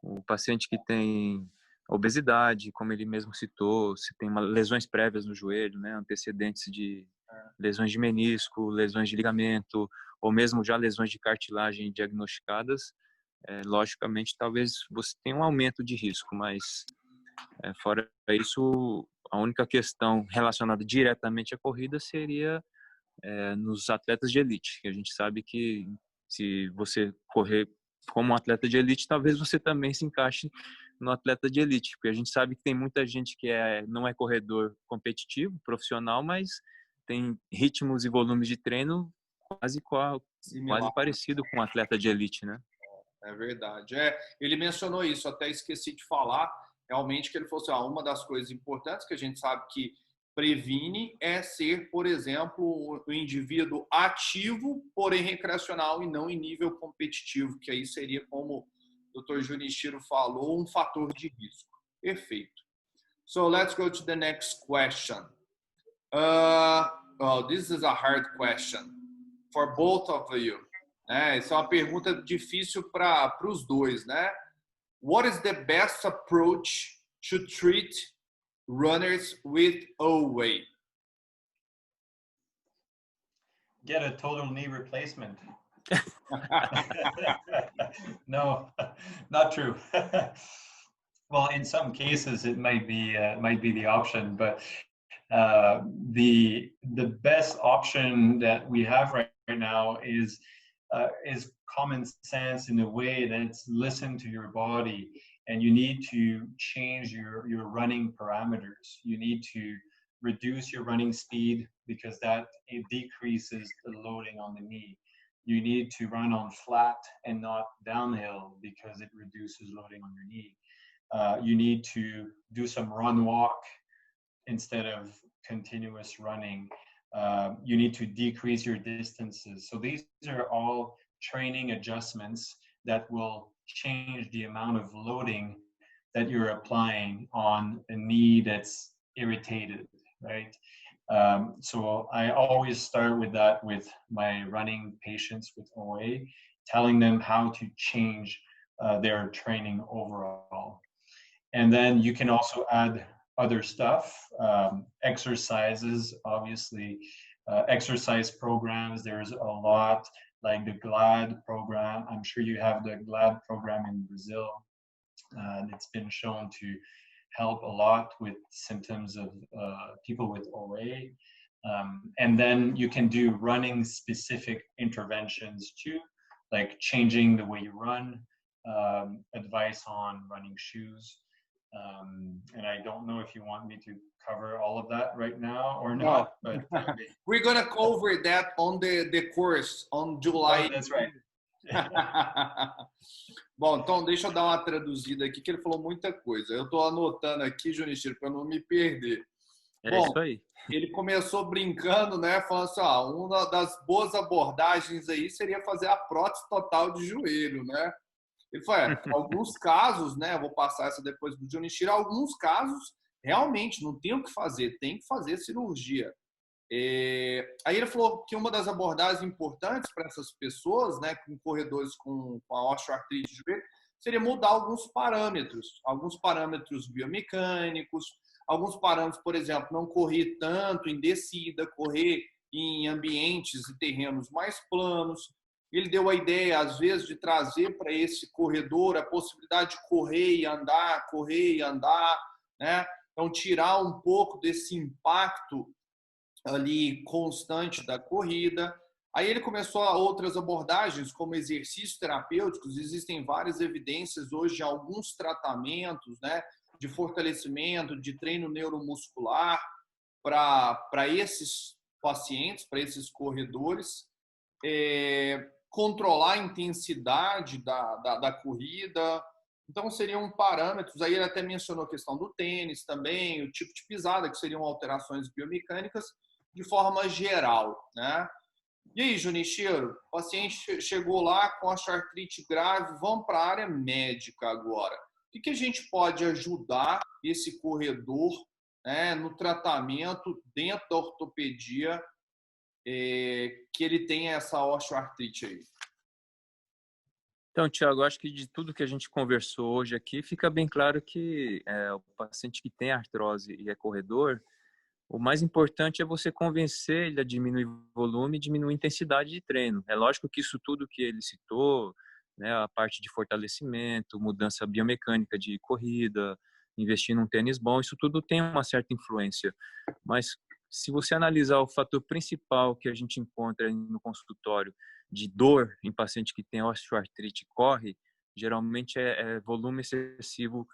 o paciente que tem obesidade, como ele mesmo citou, se tem lesões prévias no joelho, né? Antecedentes de lesões de menisco, lesões de ligamento, ou mesmo já lesões de cartilagem diagnosticadas, logicamente, talvez você tenha um aumento de risco, mas fora isso, a única questão relacionada diretamente à corrida seria nos atletas de elite, que a gente sabe que se você correr como um atleta de elite, talvez você também se encaixe no atleta de elite, porque a gente sabe que tem muita gente que não é corredor competitivo, profissional, mas tem ritmos e volumes de treino quase parecido com um atleta de elite, né? É verdade. Ele mencionou isso, até esqueci de falar, realmente, que ele falou assim, uma das coisas importantes que a gente sabe que previne é ser, por exemplo, o indivíduo ativo, porém recreacional e não em nível competitivo, que aí seria, como o Dr. Junichiro falou, um fator de risco. Perfeito. So let's go to the next question. This is a hard question for both of you. Essa é uma pergunta difícil para os dois, né? What is the best approach to treat runners with OA? Get a total knee replacement. No, not true. Well, in some cases it might be the option, but the best option that we have right now is is common sense in a way that it's listen to your body, and you need to change your running parameters. You need to reduce your running speed because that it decreases the loading on the knee. You need to run on flat and not downhill because it reduces loading on your knee. You need to do some run walk instead of continuous running. You need to decrease your distances. So these are all training adjustments that will change the amount of loading that you're applying on a knee that's irritated, right? So I always start with that with my running patients with OA, telling them how to change their training overall. And then you can also add other stuff, exercises, obviously, exercise programs. There's a lot, like the GLAD program. I'm sure you have the GLAD program in Brazil. It's been shown to help a lot with symptoms of people with OA. And then you can do running specific interventions too, like changing the way you run, advice on running shoes. And I don't know if you want me to cover all of that right now or not, but we're gonna cover that on the course on July. Oh, that's right. Bom, então deixa eu dar uma traduzida aqui, que ele falou muita coisa. Eu estou anotando aqui, Junichiro, para não me perder. É isso aí. Ele começou brincando, né? Falando assim, uma das boas abordagens aí seria fazer a prótese total de joelho, né? Ele falou, alguns casos, né? Eu vou passar essa depois do Junichiro. Alguns casos, realmente, não tem o que fazer, tem que fazer cirurgia. Aí ele falou que uma das abordagens importantes para essas pessoas, né, com corredores com a osteoartrite de joelho, seria mudar alguns parâmetros biomecânicos, alguns parâmetros, por exemplo, não correr tanto em descida, correr em ambientes e terrenos mais planos. Ele deu a ideia, às vezes, de trazer para esse corredor a possibilidade de correr e andar, né? Então, tirar um pouco desse impacto ali constante da corrida. Aí ele começou a outras abordagens, como exercícios terapêuticos. Existem várias evidências hoje de alguns tratamentos, né, de fortalecimento, de treino neuromuscular para esses pacientes, para esses corredores. Controlar a intensidade da corrida. Então, seriam parâmetros. Aí ele até mencionou a questão do tênis também, o tipo de pisada, que seriam alterações biomecânicas, de forma geral, né? E aí, Junichiro, o paciente chegou lá com osteoartrite grave, vamos para a área médica agora. O que a gente pode ajudar esse corredor, né, no tratamento dentro da ortopedia que ele tem essa osteoartrite aí? Então, Thiago, acho que de tudo que a gente conversou hoje aqui, fica bem claro que o paciente que tem artrose e é corredor, o mais importante é você convencer ele a diminuir volume e diminuir intensidade de treino. É lógico que isso tudo que ele citou, né, a parte de fortalecimento, mudança biomecânica de corrida, investir num tênis bom, isso tudo tem uma certa influência. Mas se você analisar o fator principal que a gente encontra no consultório de dor em paciente que tem osteoartrite corre, geralmente é volume excessivo,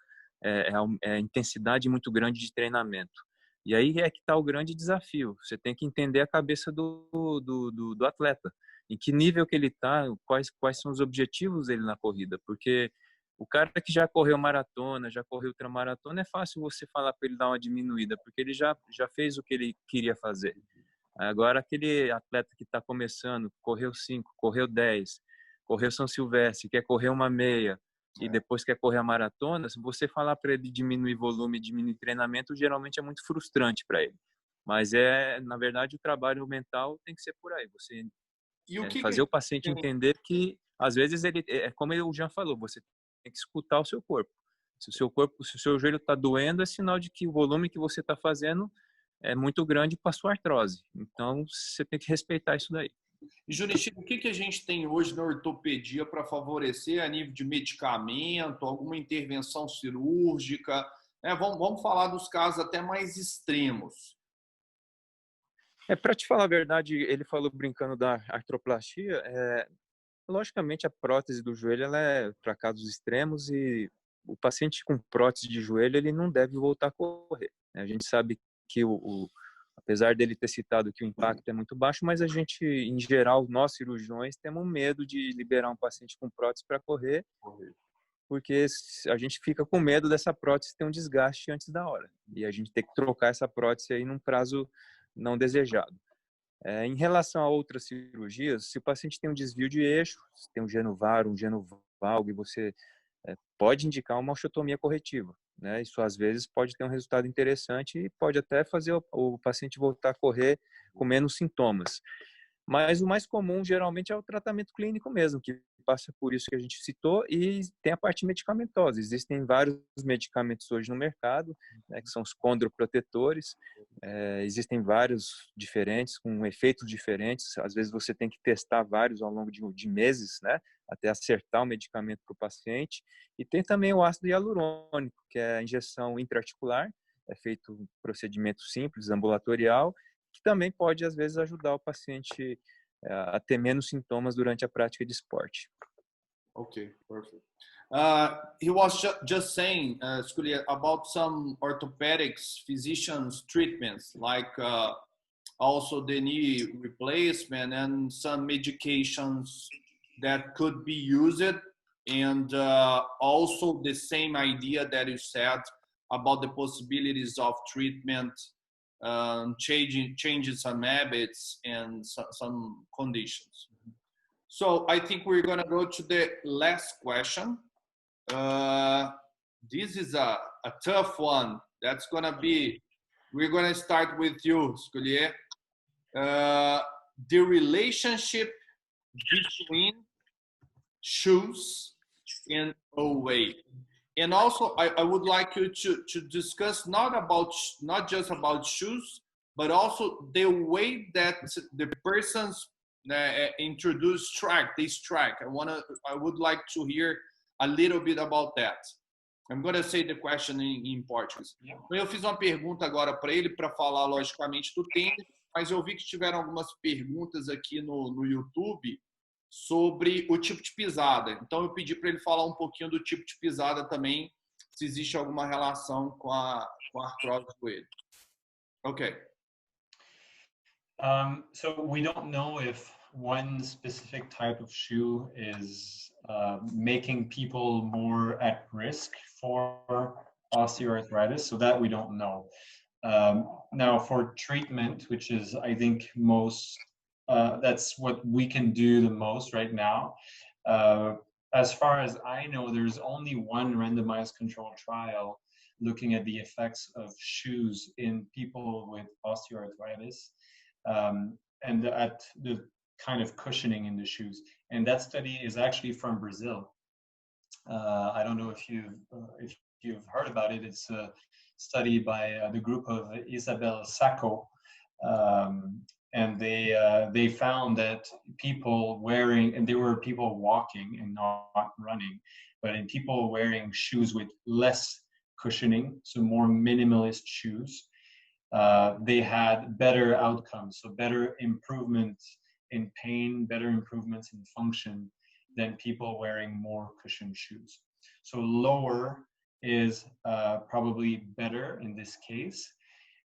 é intensidade muito grande de treinamento. E aí é que está o grande desafio. Você tem que entender a cabeça do atleta. Em que nível que ele está, quais são os objetivos dele na corrida. Porque o cara que já correu maratona, já correu ultramaratona, é fácil você falar para ele dar uma diminuída, porque ele já fez o que ele queria fazer. Agora, aquele atleta que está começando, correu 5, correu 10, correu São Silvestre, quer correr uma meia, e depois quer correr a maratona, se você falar para ele diminuir volume, diminuir treinamento, geralmente é muito frustrante para ele. Mas na verdade, o trabalho mental tem que ser por aí. Você fazer o paciente entender que, às vezes, como o Jean falou, você tem que escutar o seu corpo. Se o seu joelho está doendo, é sinal de que o volume que você está fazendo é muito grande para a sua artrose. Então, você tem que respeitar isso daí. E, Junichiro, o que a gente tem hoje na ortopedia para favorecer a nível de medicamento, alguma intervenção cirúrgica? Vamos falar dos casos até mais extremos. Para te falar a verdade, ele falou brincando da artroplastia, Logicamente, a prótese do joelho ela é para casos extremos e o paciente com prótese de joelho ele não deve voltar a correr, né? A gente sabe que apesar dele ter citado que o impacto é muito baixo, mas a gente, em geral, nós cirurgiões temos medo de liberar um paciente com prótese para correr, porque a gente fica com medo dessa prótese ter um desgaste antes da hora e a gente ter que trocar essa prótese aí num prazo não desejado. Em relação a outras cirurgias, se o paciente tem um desvio de eixo, se tem um genovar, um genovalgo, você pode indicar uma osteotomia corretiva, né? Isso às vezes pode ter um resultado interessante e pode até fazer o paciente voltar a correr com menos sintomas. Mas o mais comum, geralmente, é o tratamento clínico mesmo, que passa por isso que a gente citou, e tem a parte medicamentosa. Existem vários medicamentos hoje no mercado, né, que são os condroprotetores. Existem vários diferentes, com efeitos diferentes. Às vezes você tem que testar vários ao longo de meses, né, até acertar o medicamento para o paciente. E tem também o ácido hialurônico, que é a injeção intraarticular, é feito um procedimento simples, ambulatorial, que também pode, às vezes, ajudar o paciente a ter menos sintomas durante a prática de esporte. Okay, perfect. He was just saying, Sculier, about some orthopedics physicians treatments, like also the knee replacement and some medications that could be used, and also the same idea that you said about the possibilities of treatment, changing some habits and some conditions. So I think we're going to go to the last question. This is a tough one. That's going to be, we're going to start with you, Sculier. The relationship between shoes and OA. And also, I would like you to discuss not just about shoes, but also the way that the persons introduce this track. I would like to hear a little bit about that. I'm going to say the question in Portuguese. Yeah. Eu fiz uma pergunta agora para ele, para falar logicamente do tênis, mas eu vi que tiveram algumas perguntas aqui no YouTube sobre o tipo de pisada. Então, eu pedi para ele falar um pouquinho do tipo de pisada também, se existe alguma relação com a artrose do joelho. Okay. So we don't know if one specific type of shoe is making people more at risk for osteoarthritis, so that we don't know. Now, for treatment, which is, I think, that's what we can do the most right now. As far as I know, there's only one randomized controlled trial looking at the effects of shoes in people with osteoarthritis, and at the kind of cushioning in the shoes. And that study is actually from Brazil. I don't know if you've heard about it. It's a study by the group of Isabel Sacco, and they found that people wearing, and there were people walking and not running, but in people wearing shoes with less cushioning, so more minimalist shoes, they had better outcomes, so better improvements in pain, better improvements in function than people wearing more cushioned shoes. So lower is probably better in this case.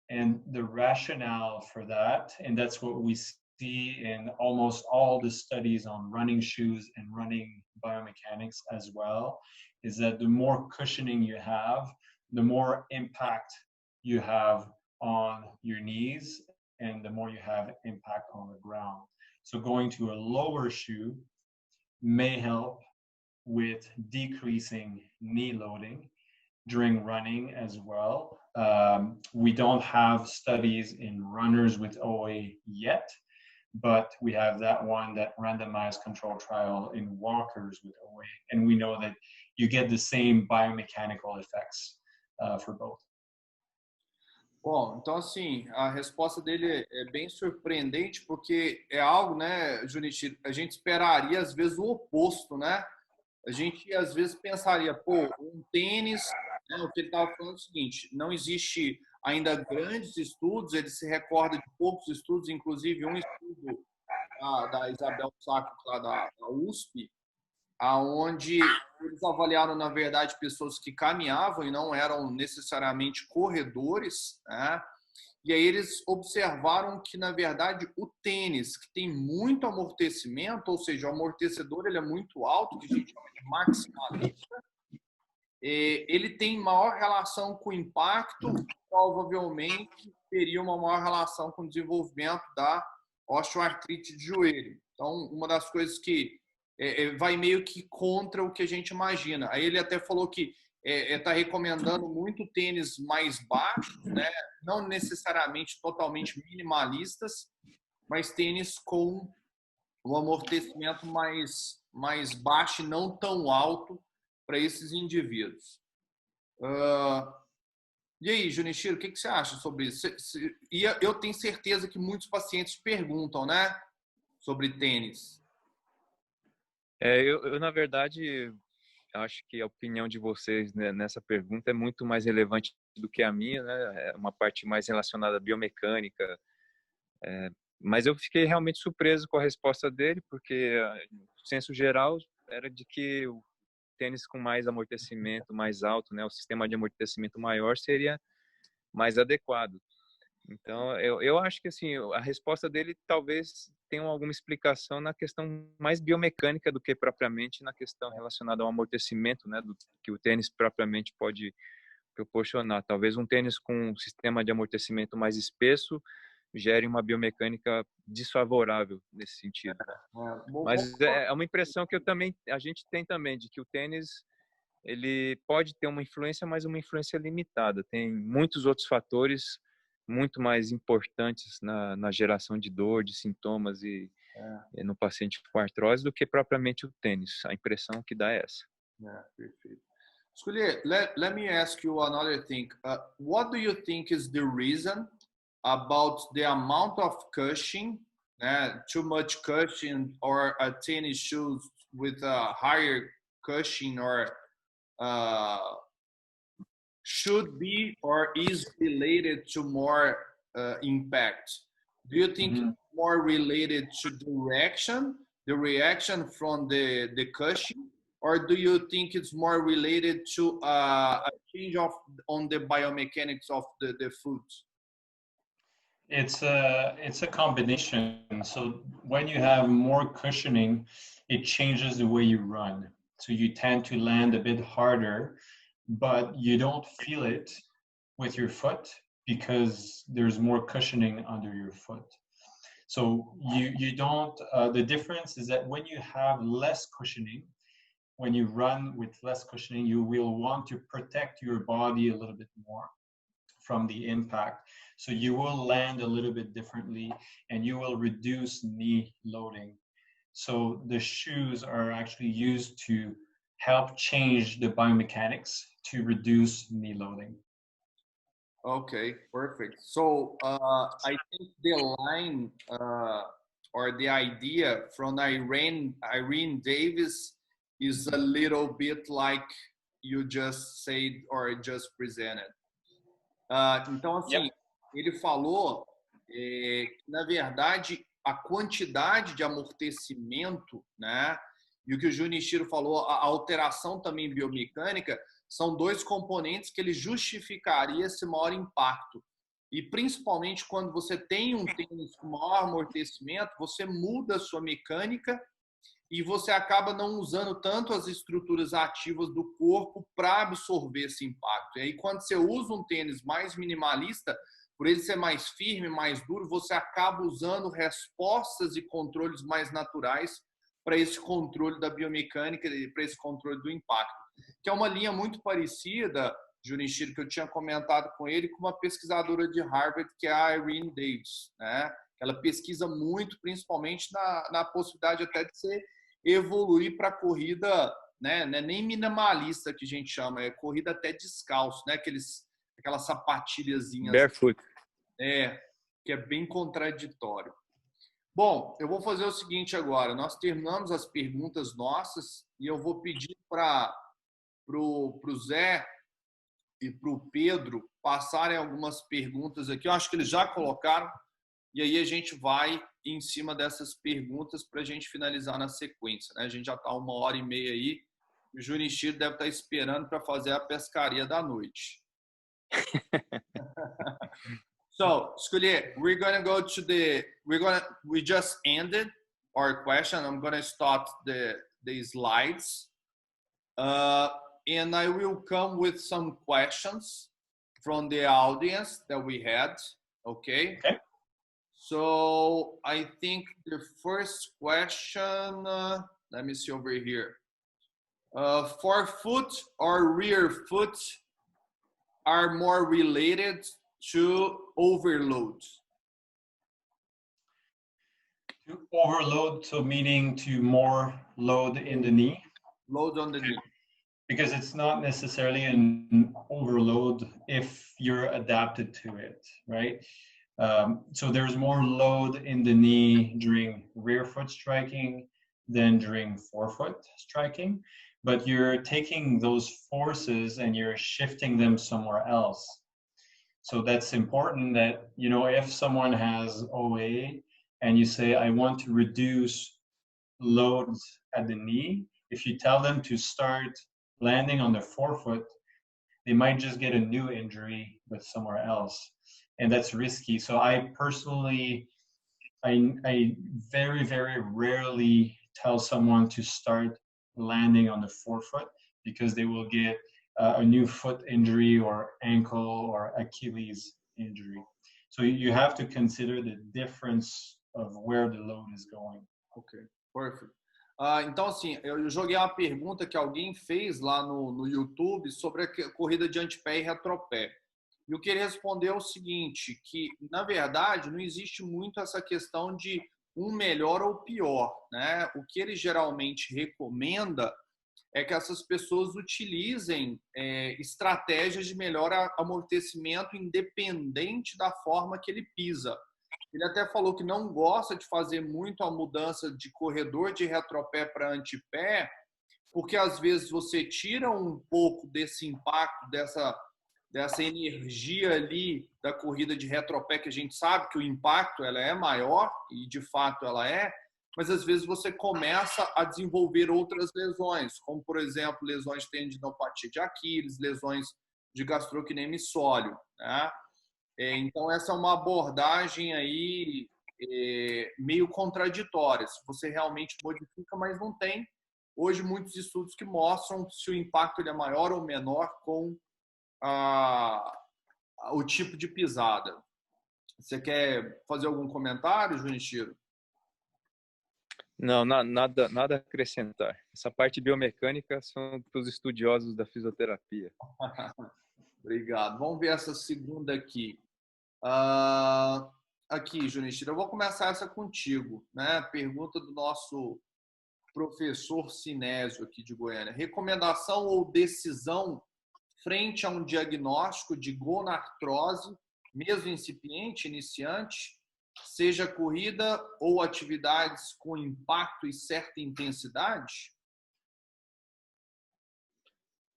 And the rationale for that, and that's what we see in almost all the studies on running shoes and running biomechanics as well, is that the more cushioning you have, the more impact you have on your knees and the more you have impact on the ground. So going to a lower shoe may help with decreasing knee loading during running as well. We don't have studies in runners with OA yet, but we have that randomized control trial in walkers with OA, and we know that you get the same biomechanical effects for both. Bom, então assim, a resposta dele é bem surpreendente, porque é algo, né, Junichi, a gente esperaria às vezes o oposto, né? A gente às vezes pensaria, pô, um tênis, né, o que ele estava falando é o seguinte, não existe ainda grandes estudos, ele se recorda de poucos estudos, inclusive um estudo da Isabel Sacco, lá da USP, aonde eles avaliaram, na verdade, pessoas que caminhavam e não eram necessariamente corredores, né? E aí eles observaram que, na verdade, o tênis, que tem muito amortecimento, ou seja, o amortecedor ele é muito alto, que a gente chama de maximalista, ele tem maior relação com o impacto, provavelmente teria uma maior relação com o desenvolvimento da osteoartrite de joelho. Então, uma das coisas que vai meio que contra o que a gente imagina. Aí ele até falou que está recomendando muito tênis mais baixos, né? Não necessariamente totalmente minimalistas, mas tênis com um amortecimento mais baixo e não tão alto para esses indivíduos. E aí, Junichiro, o que você acha sobre isso? E eu tenho certeza que muitos pacientes perguntam, né, sobre tênis. Eu, na verdade, acho que a opinião de vocês, né, nessa pergunta é muito mais relevante do que a minha, né? É uma parte mais relacionada à biomecânica. Mas eu fiquei realmente surpreso com a resposta dele, porque o senso geral era de que o tênis com mais amortecimento, mais alto, né, o sistema de amortecimento maior seria mais adequado. Então, eu acho que assim, a resposta dele talvez tenha alguma explicação na questão mais biomecânica do que propriamente na questão relacionada ao amortecimento, né, do que o tênis propriamente pode proporcionar. Talvez um tênis com um sistema de amortecimento mais espesso gere uma biomecânica desfavorável nesse sentido. Mas é uma impressão que a gente tem também de que o tênis ele pode ter uma influência, mas uma influência limitada. Tem muitos outros fatores muito mais importantes na geração de dor, de sintomas e no paciente com artrose do que propriamente o tênis. A impressão que dá é essa. Perfeito. Escolher, let me ask you another thing. What do you think is the reason about the amount of cushioning, too much cushioning, or a tennis shoes with a higher cushioning, or should be or is related to more impact? Do you think it's more related to the reaction from the cushion, or do you think it's more related to a change on the biomechanics of the foot? It's a combination. So when you have more cushioning, it changes the way you run. So you tend to land a bit harder, but you don't feel it with your foot because there's more cushioning under your foot. So you don't, the difference is that when you have less cushioning, when you run with less cushioning, you will want to protect your body a little bit more from the impact. So you will land a little bit differently and you will reduce knee loading. So the shoes are actually used to help change the biomechanics to reduce knee loading. Okay, perfect. So I think the line or the idea from Irene Davis is a little bit like you just said or just presented. Então, assim, ele falou que, na verdade, a quantidade de amortecimento, né, e o que o Junichiro falou, a alteração também biomecânica, são dois componentes que ele justificaria esse maior impacto. E, principalmente, quando você tem um tênis com maior amortecimento, você muda a sua mecânica e você acaba não usando tanto as estruturas ativas do corpo para absorver esse impacto. E aí, quando você usa um tênis mais minimalista, por ele ser mais firme, mais duro, você acaba usando respostas e controles mais naturais para esse controle da biomecânica e para esse controle do impacto. Que é uma linha muito parecida, Junichiro, que eu tinha comentado com ele, com uma pesquisadora de Harvard, que é a Irene Davis, né? Ela pesquisa muito, principalmente na possibilidade até de você evoluir para a corrida, né? Não é nem minimalista que a gente chama, é corrida até descalço, né? Aquelas sapatilhazinhas. Barefoot. Que é bem contraditório. Bom, eu vou fazer o seguinte agora. Nós terminamos as perguntas nossas e eu vou pedir para o Zé e para o Pedro passarem algumas perguntas aqui. Eu acho que eles já colocaram e aí a gente vai em cima dessas perguntas para a gente finalizar na sequência, né? A gente já está 1h30 aí, o Junichiro deve estar esperando para fazer a pescaria da noite. So, Scully, we just ended our question. I'm gonna start the slides, and I will come with some questions from the audience that we had. Okay. Okay. So I think the first question, let me see over here. Forefoot or rear foot are more related to overload? To overload, so meaning to more load in the knee? Load on the knee. Because it's not necessarily an overload if you're adapted to it, right? So there's more load in the knee during rear foot striking than during forefoot striking, but you're taking those forces and you're shifting them somewhere else. So that's important that, you know, if someone has OA and you say, I want to reduce loads at the knee, if you tell them to start landing on the forefoot, they might just get a new injury but somewhere else. And that's risky. So I personally, I very, very rarely tell someone to start landing on the forefoot because they will get a new foot injury or ankle or Achilles injury. So you have to consider the difference of where the load is going. Ok, perfect. Então, assim, eu joguei uma pergunta que alguém fez lá no YouTube sobre a corrida de antepé e retropé. E o que ele respondeu é o seguinte, que, na verdade, não existe muito essa questão de um melhor ou pior, né? O que ele geralmente recomenda é que essas pessoas utilizem estratégias de melhor amortecimento independente da forma que ele pisa. Ele até falou que não gosta de fazer muito a mudança de corredor de retropé para antepé, porque às vezes você tira um pouco desse impacto, dessa energia ali da corrida de retropé, que a gente sabe que o impacto ela é maior, e de fato ela é, mas às vezes você começa a desenvolver outras lesões, como por exemplo, lesões de tendinopatia de Aquiles, lesões de gastrocnemissóleo, né? Então essa é uma abordagem aí meio contraditória, se você realmente modifica, mas não tem hoje muitos estudos que mostram se o impacto ele é maior ou menor com o tipo de pisada. Você quer fazer algum comentário, Junichiro? Não, nada a acrescentar. Essa parte biomecânica são para os estudiosos da fisioterapia. Obrigado. Vamos ver essa segunda aqui. Aqui, Junichiro, eu vou começar essa contigo, né? Pergunta do nosso professor Sinésio aqui de Goiânia. Recomendação ou decisão frente a um diagnóstico de gonartrose, mesmo incipiente, iniciante, seja corrida ou atividades com impacto e certa intensidade?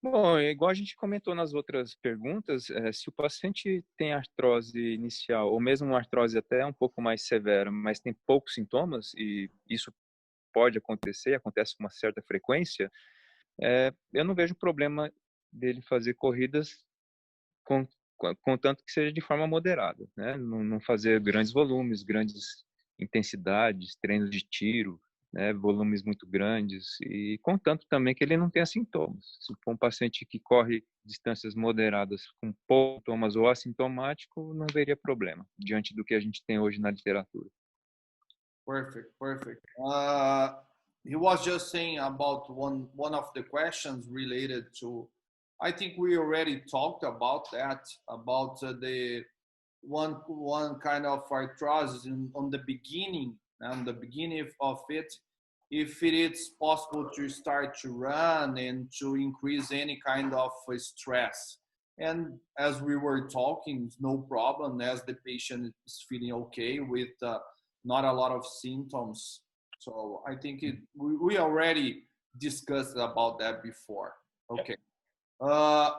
Bom, igual a gente comentou nas outras perguntas, se o paciente tem artrose inicial, ou mesmo uma artrose até um pouco mais severa, mas tem poucos sintomas, e isso pode acontecer, acontece com uma certa frequência, eu não vejo problema dele fazer corridas contanto que seja de forma moderada, né? Não fazer grandes volumes, grandes intensidades, treinos de tiro, né? Volumes muito grandes, e contanto também que ele não tenha sintomas. Se for um paciente que corre distâncias moderadas com poucos sintomas ou assintomático, não veria problema, diante do que a gente tem hoje na literatura. Perfect. He was just saying about one of the questions related to, I think we already talked about that, about the one kind of arthrosis on the beginning of it, if it is possible to start to run and to increase any kind of stress. And as we were talking, no problem as the patient is feeling okay with not a lot of symptoms. So I think we already discussed about that before. Okay.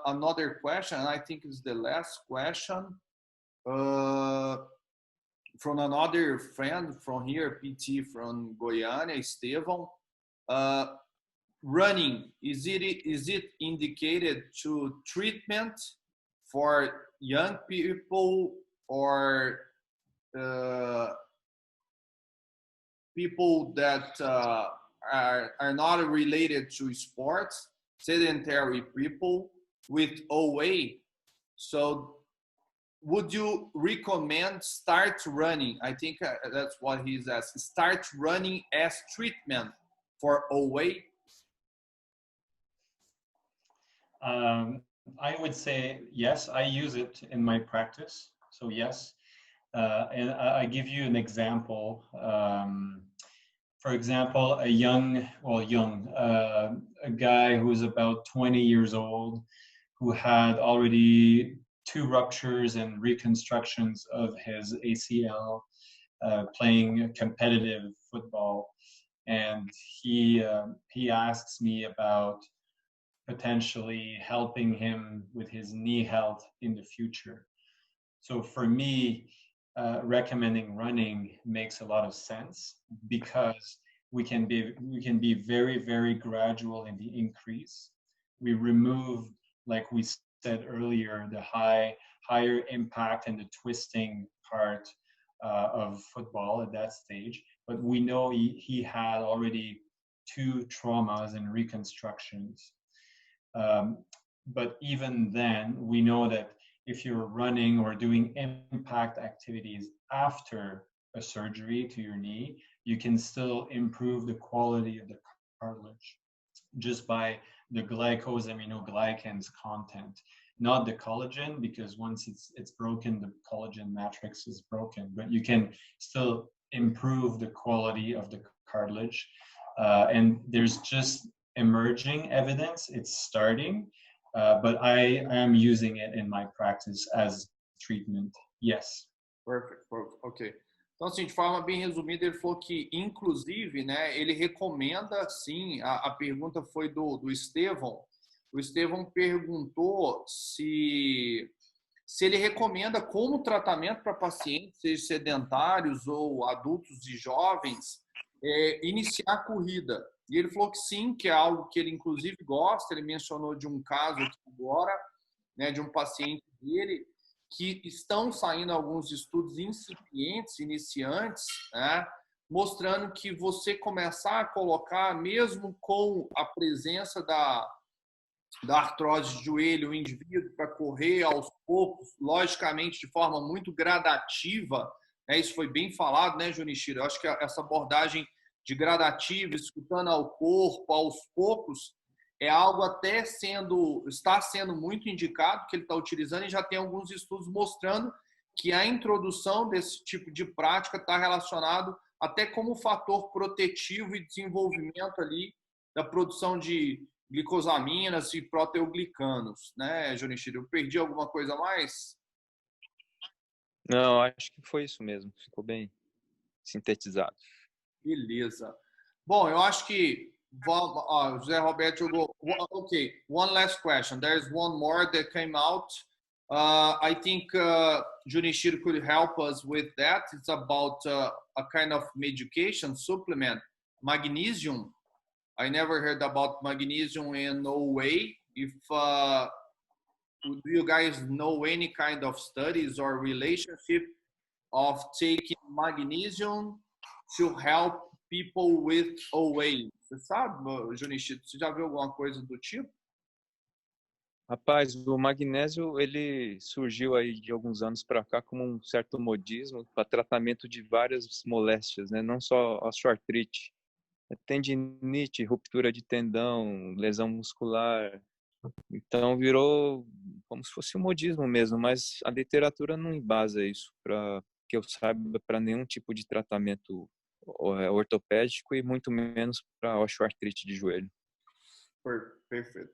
Another question, and I think is the last question. from another friend from here, PT from Goiânia, Estevão. Running, is it indicated to treatment for young people or people that are not related to sports, sedentary people with OA? So would you recommend start running? I think that's what he's asking. Start running as treatment for OA? I would say yes, I use it in my practice. So yes, and I give you an example. For example, a guy who's about 20 years old, who had already 2 ruptures and reconstructions of his ACL, playing competitive football, and he asks me about potentially helping him with his knee health in the future. So for me, recommending running makes a lot of sense, because we can be very, very gradual in the increase. We remove, like we said earlier, the higher impact and the twisting part of football at that stage. But we know he had already 2 traumas and reconstructions. But even then, we know that if you're running or doing impact activities after a surgery to your knee, you can still improve the quality of the cartilage just by the glycosaminoglycans content, not the collagen, because once it's broken, the collagen matrix is broken, but you can still improve the quality of the cartilage. And there's just emerging evidence, it's starting, but I am using it in my practice as treatment. Yes. Perfect. Ok. Então, assim, de forma bem resumida, ele falou que, inclusive, né, ele recomenda, sim, a pergunta foi do Estevão. O Estevão perguntou se ele recomenda como tratamento para pacientes, seja sedentários ou adultos e jovens, iniciar a corrida. E ele falou que sim, que é algo que ele inclusive gosta. Ele mencionou de um caso aqui agora, né, de um paciente dele, que estão saindo alguns estudos incipientes, iniciantes, né, mostrando que você começar a colocar, mesmo com a presença da artrose de joelho, o indivíduo para correr aos poucos, logicamente de forma muito gradativa, né, isso foi bem falado, né, Junichiro? Eu acho que essa abordagem de gradativa, escutando ao corpo, aos poucos, é algo até está sendo muito indicado, que ele está utilizando, e já tem alguns estudos mostrando que a introdução desse tipo de prática está relacionado até como fator protetivo e desenvolvimento ali da produção de glicosaminas e proteoglicanos, né, Junichiro? Eu perdi alguma coisa a mais? Não, acho que foi isso mesmo. Ficou bem sintetizado. Beleza. Bom, eu acho que José Roberto jogou. Okay, one last question. There's one more that came out. I think Junichiro could help us with that. It's about a kind of medication supplement, magnesium. I never heard about magnesium in no way. If do you guys know any kind of studies or relationship of taking magnesium to help people with OA? Você sabe, Junichiro? Você já viu alguma coisa do tipo? Rapaz, o magnésio, ele surgiu aí de alguns anos para cá como um certo modismo para tratamento de várias moléstias, né? Não só osteoartrite, tendinite, ruptura de tendão, lesão muscular. Então virou como se fosse um modismo mesmo, mas a literatura não embasa isso, para que eu saiba, para nenhum tipo de tratamento ortopédico e muito menos para osteoartrite de joelho. Perfect.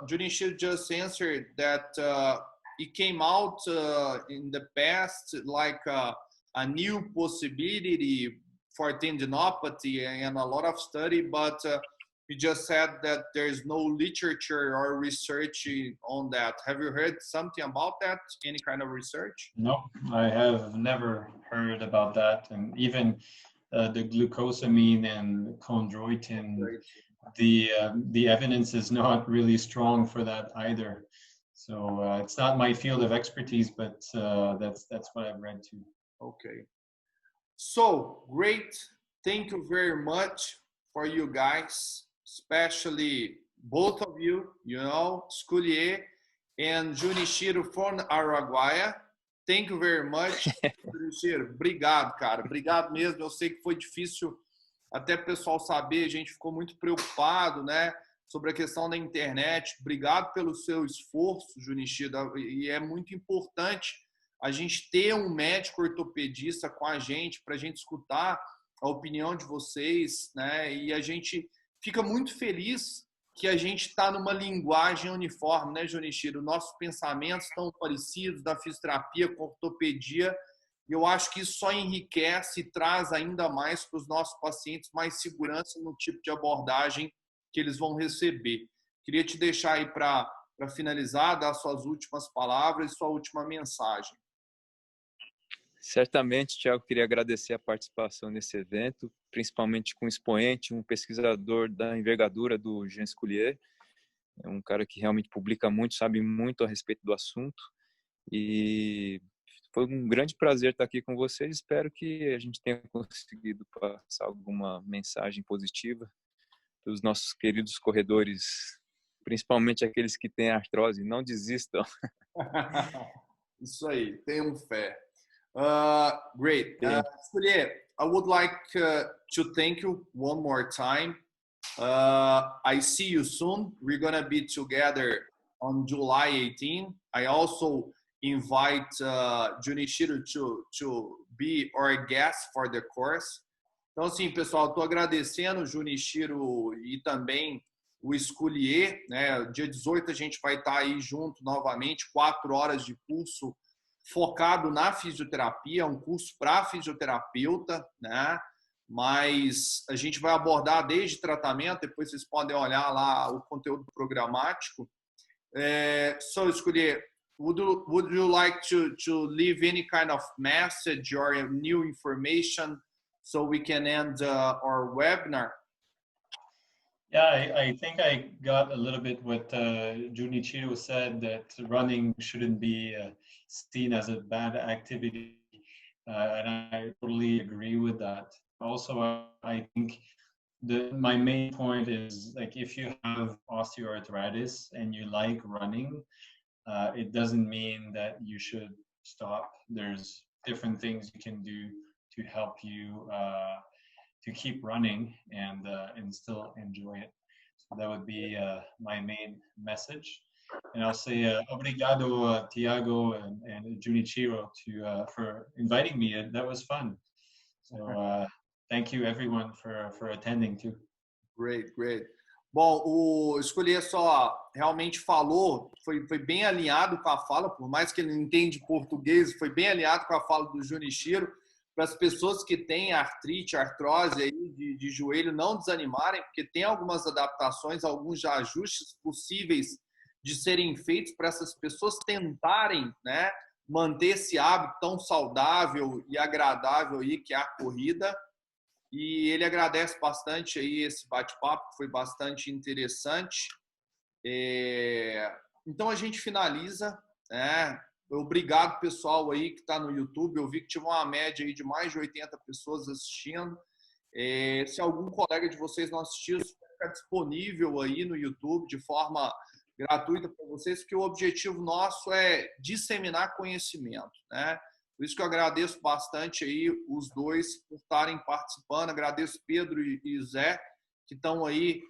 Junichiro just answered that it came out in the past like a new possibility for tendinopathy and a lot of study, but he just said that there's no literature or research on that. Have you heard something about that? Any kind of research? No, I have never heard about that. And even the glucosamine and chondroitin, the evidence is not really strong for that either. So it's not my field of expertise, but that's what I've read too. Okay. So great. Thank you very much for you guys, especially both of you, Sculier and Junichiro from Araguaia. Thank you very much. Junichiro, obrigado, cara. Obrigado mesmo. Eu sei que foi difícil até o pessoal saber, a gente ficou muito preocupado, né, sobre a questão da internet. Obrigado pelo seu esforço, Junichiro, e é muito importante a gente ter um médico ortopedista com a gente, para a gente escutar a opinião de vocês, né, e a gente fica muito feliz que a gente está numa linguagem uniforme, né, Junichiro? Nossos pensamentos estão parecidos, da fisioterapia com a ortopedia. Eu acho que isso só enriquece e traz ainda mais para os nossos pacientes mais segurança no tipo de abordagem que eles vão receber. Queria te deixar aí para finalizar, dar suas últimas palavras e sua última mensagem. Certamente, Thiago, queria agradecer a participação nesse evento, principalmente com o expoente, um pesquisador da envergadura do Jean Sculier, é um cara que realmente publica muito, sabe muito a respeito do assunto, e foi um grande prazer estar aqui com vocês. Espero que a gente tenha conseguido passar alguma mensagem positiva para os nossos queridos corredores, principalmente aqueles que têm artrose. Não desistam. Isso aí, tenham fé. Great. Sculier, I would like to thank you one more time. I see you soon. We're going to be together on July 18. I also invite Junichiro to be our guest for the course. Então, assim, pessoal, estou agradecendo o Junichiro e também o Sculier, né? Dia 18 a gente vai estar aí junto novamente, 4 horas de curso focado na fisioterapia, um curso para fisioterapeuta, né? Mas a gente vai abordar desde tratamento, depois vocês podem olhar lá o conteúdo programático. So, Sculier, would you like to leave any kind of message or new information so we can end our webinar? Yeah, I think I got a little bit what Junichiro said, that running shouldn't be seen as a bad activity, and I totally agree with that. Also, I think my main point is, like, if you have osteoarthritis and you like running, it doesn't mean that you should stop. There's different things you can do to help you to keep running and still enjoy it. So that would be my main message. And I'll say obrigado, Tiago and Junichiro for inviting me. That was fun. So thank you everyone for attending too. Great, great. Bom, o Sculier só realmente falou, foi bem alinhado com a fala, por mais que ele não entende português, foi bem alinhado com a fala do Junichiro. Para as pessoas que têm artrite, artrose aí de joelho, não desanimarem, porque tem algumas adaptações, alguns ajustes possíveis de serem feitos para essas pessoas tentarem, né, manter esse hábito tão saudável e agradável aí que é a corrida. E ele agradece bastante aí esse bate-papo, que foi bastante interessante. Então a gente finaliza, né? Obrigado, pessoal aí que está no YouTube. Eu vi que tinha uma média aí de mais de 80 pessoas assistindo. Se algum colega de vocês não assistiu, isso vai ficar disponível aí no YouTube de forma gratuita para vocês, porque o objetivo nosso é disseminar conhecimento, né? Por isso que eu agradeço bastante aí os dois por estarem participando. Agradeço Pedro e Zé, que estão aí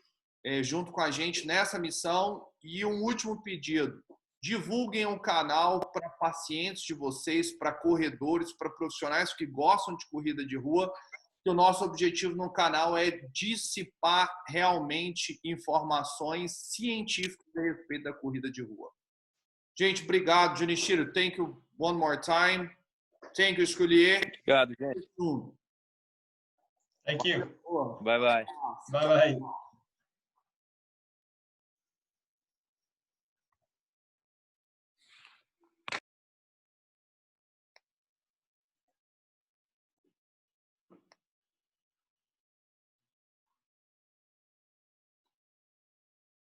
junto com a gente nessa missão. E um último pedido: divulguem o canal para pacientes de vocês, para corredores, para profissionais que gostam de corrida de rua. Que o nosso objetivo no canal é dissipar realmente informações científicas a respeito da corrida de rua. Gente, obrigado. Junichiro, thank you one more time. Thank you, Sculier. Obrigado, gente. Thank you. Bye, bye. Bye, bye.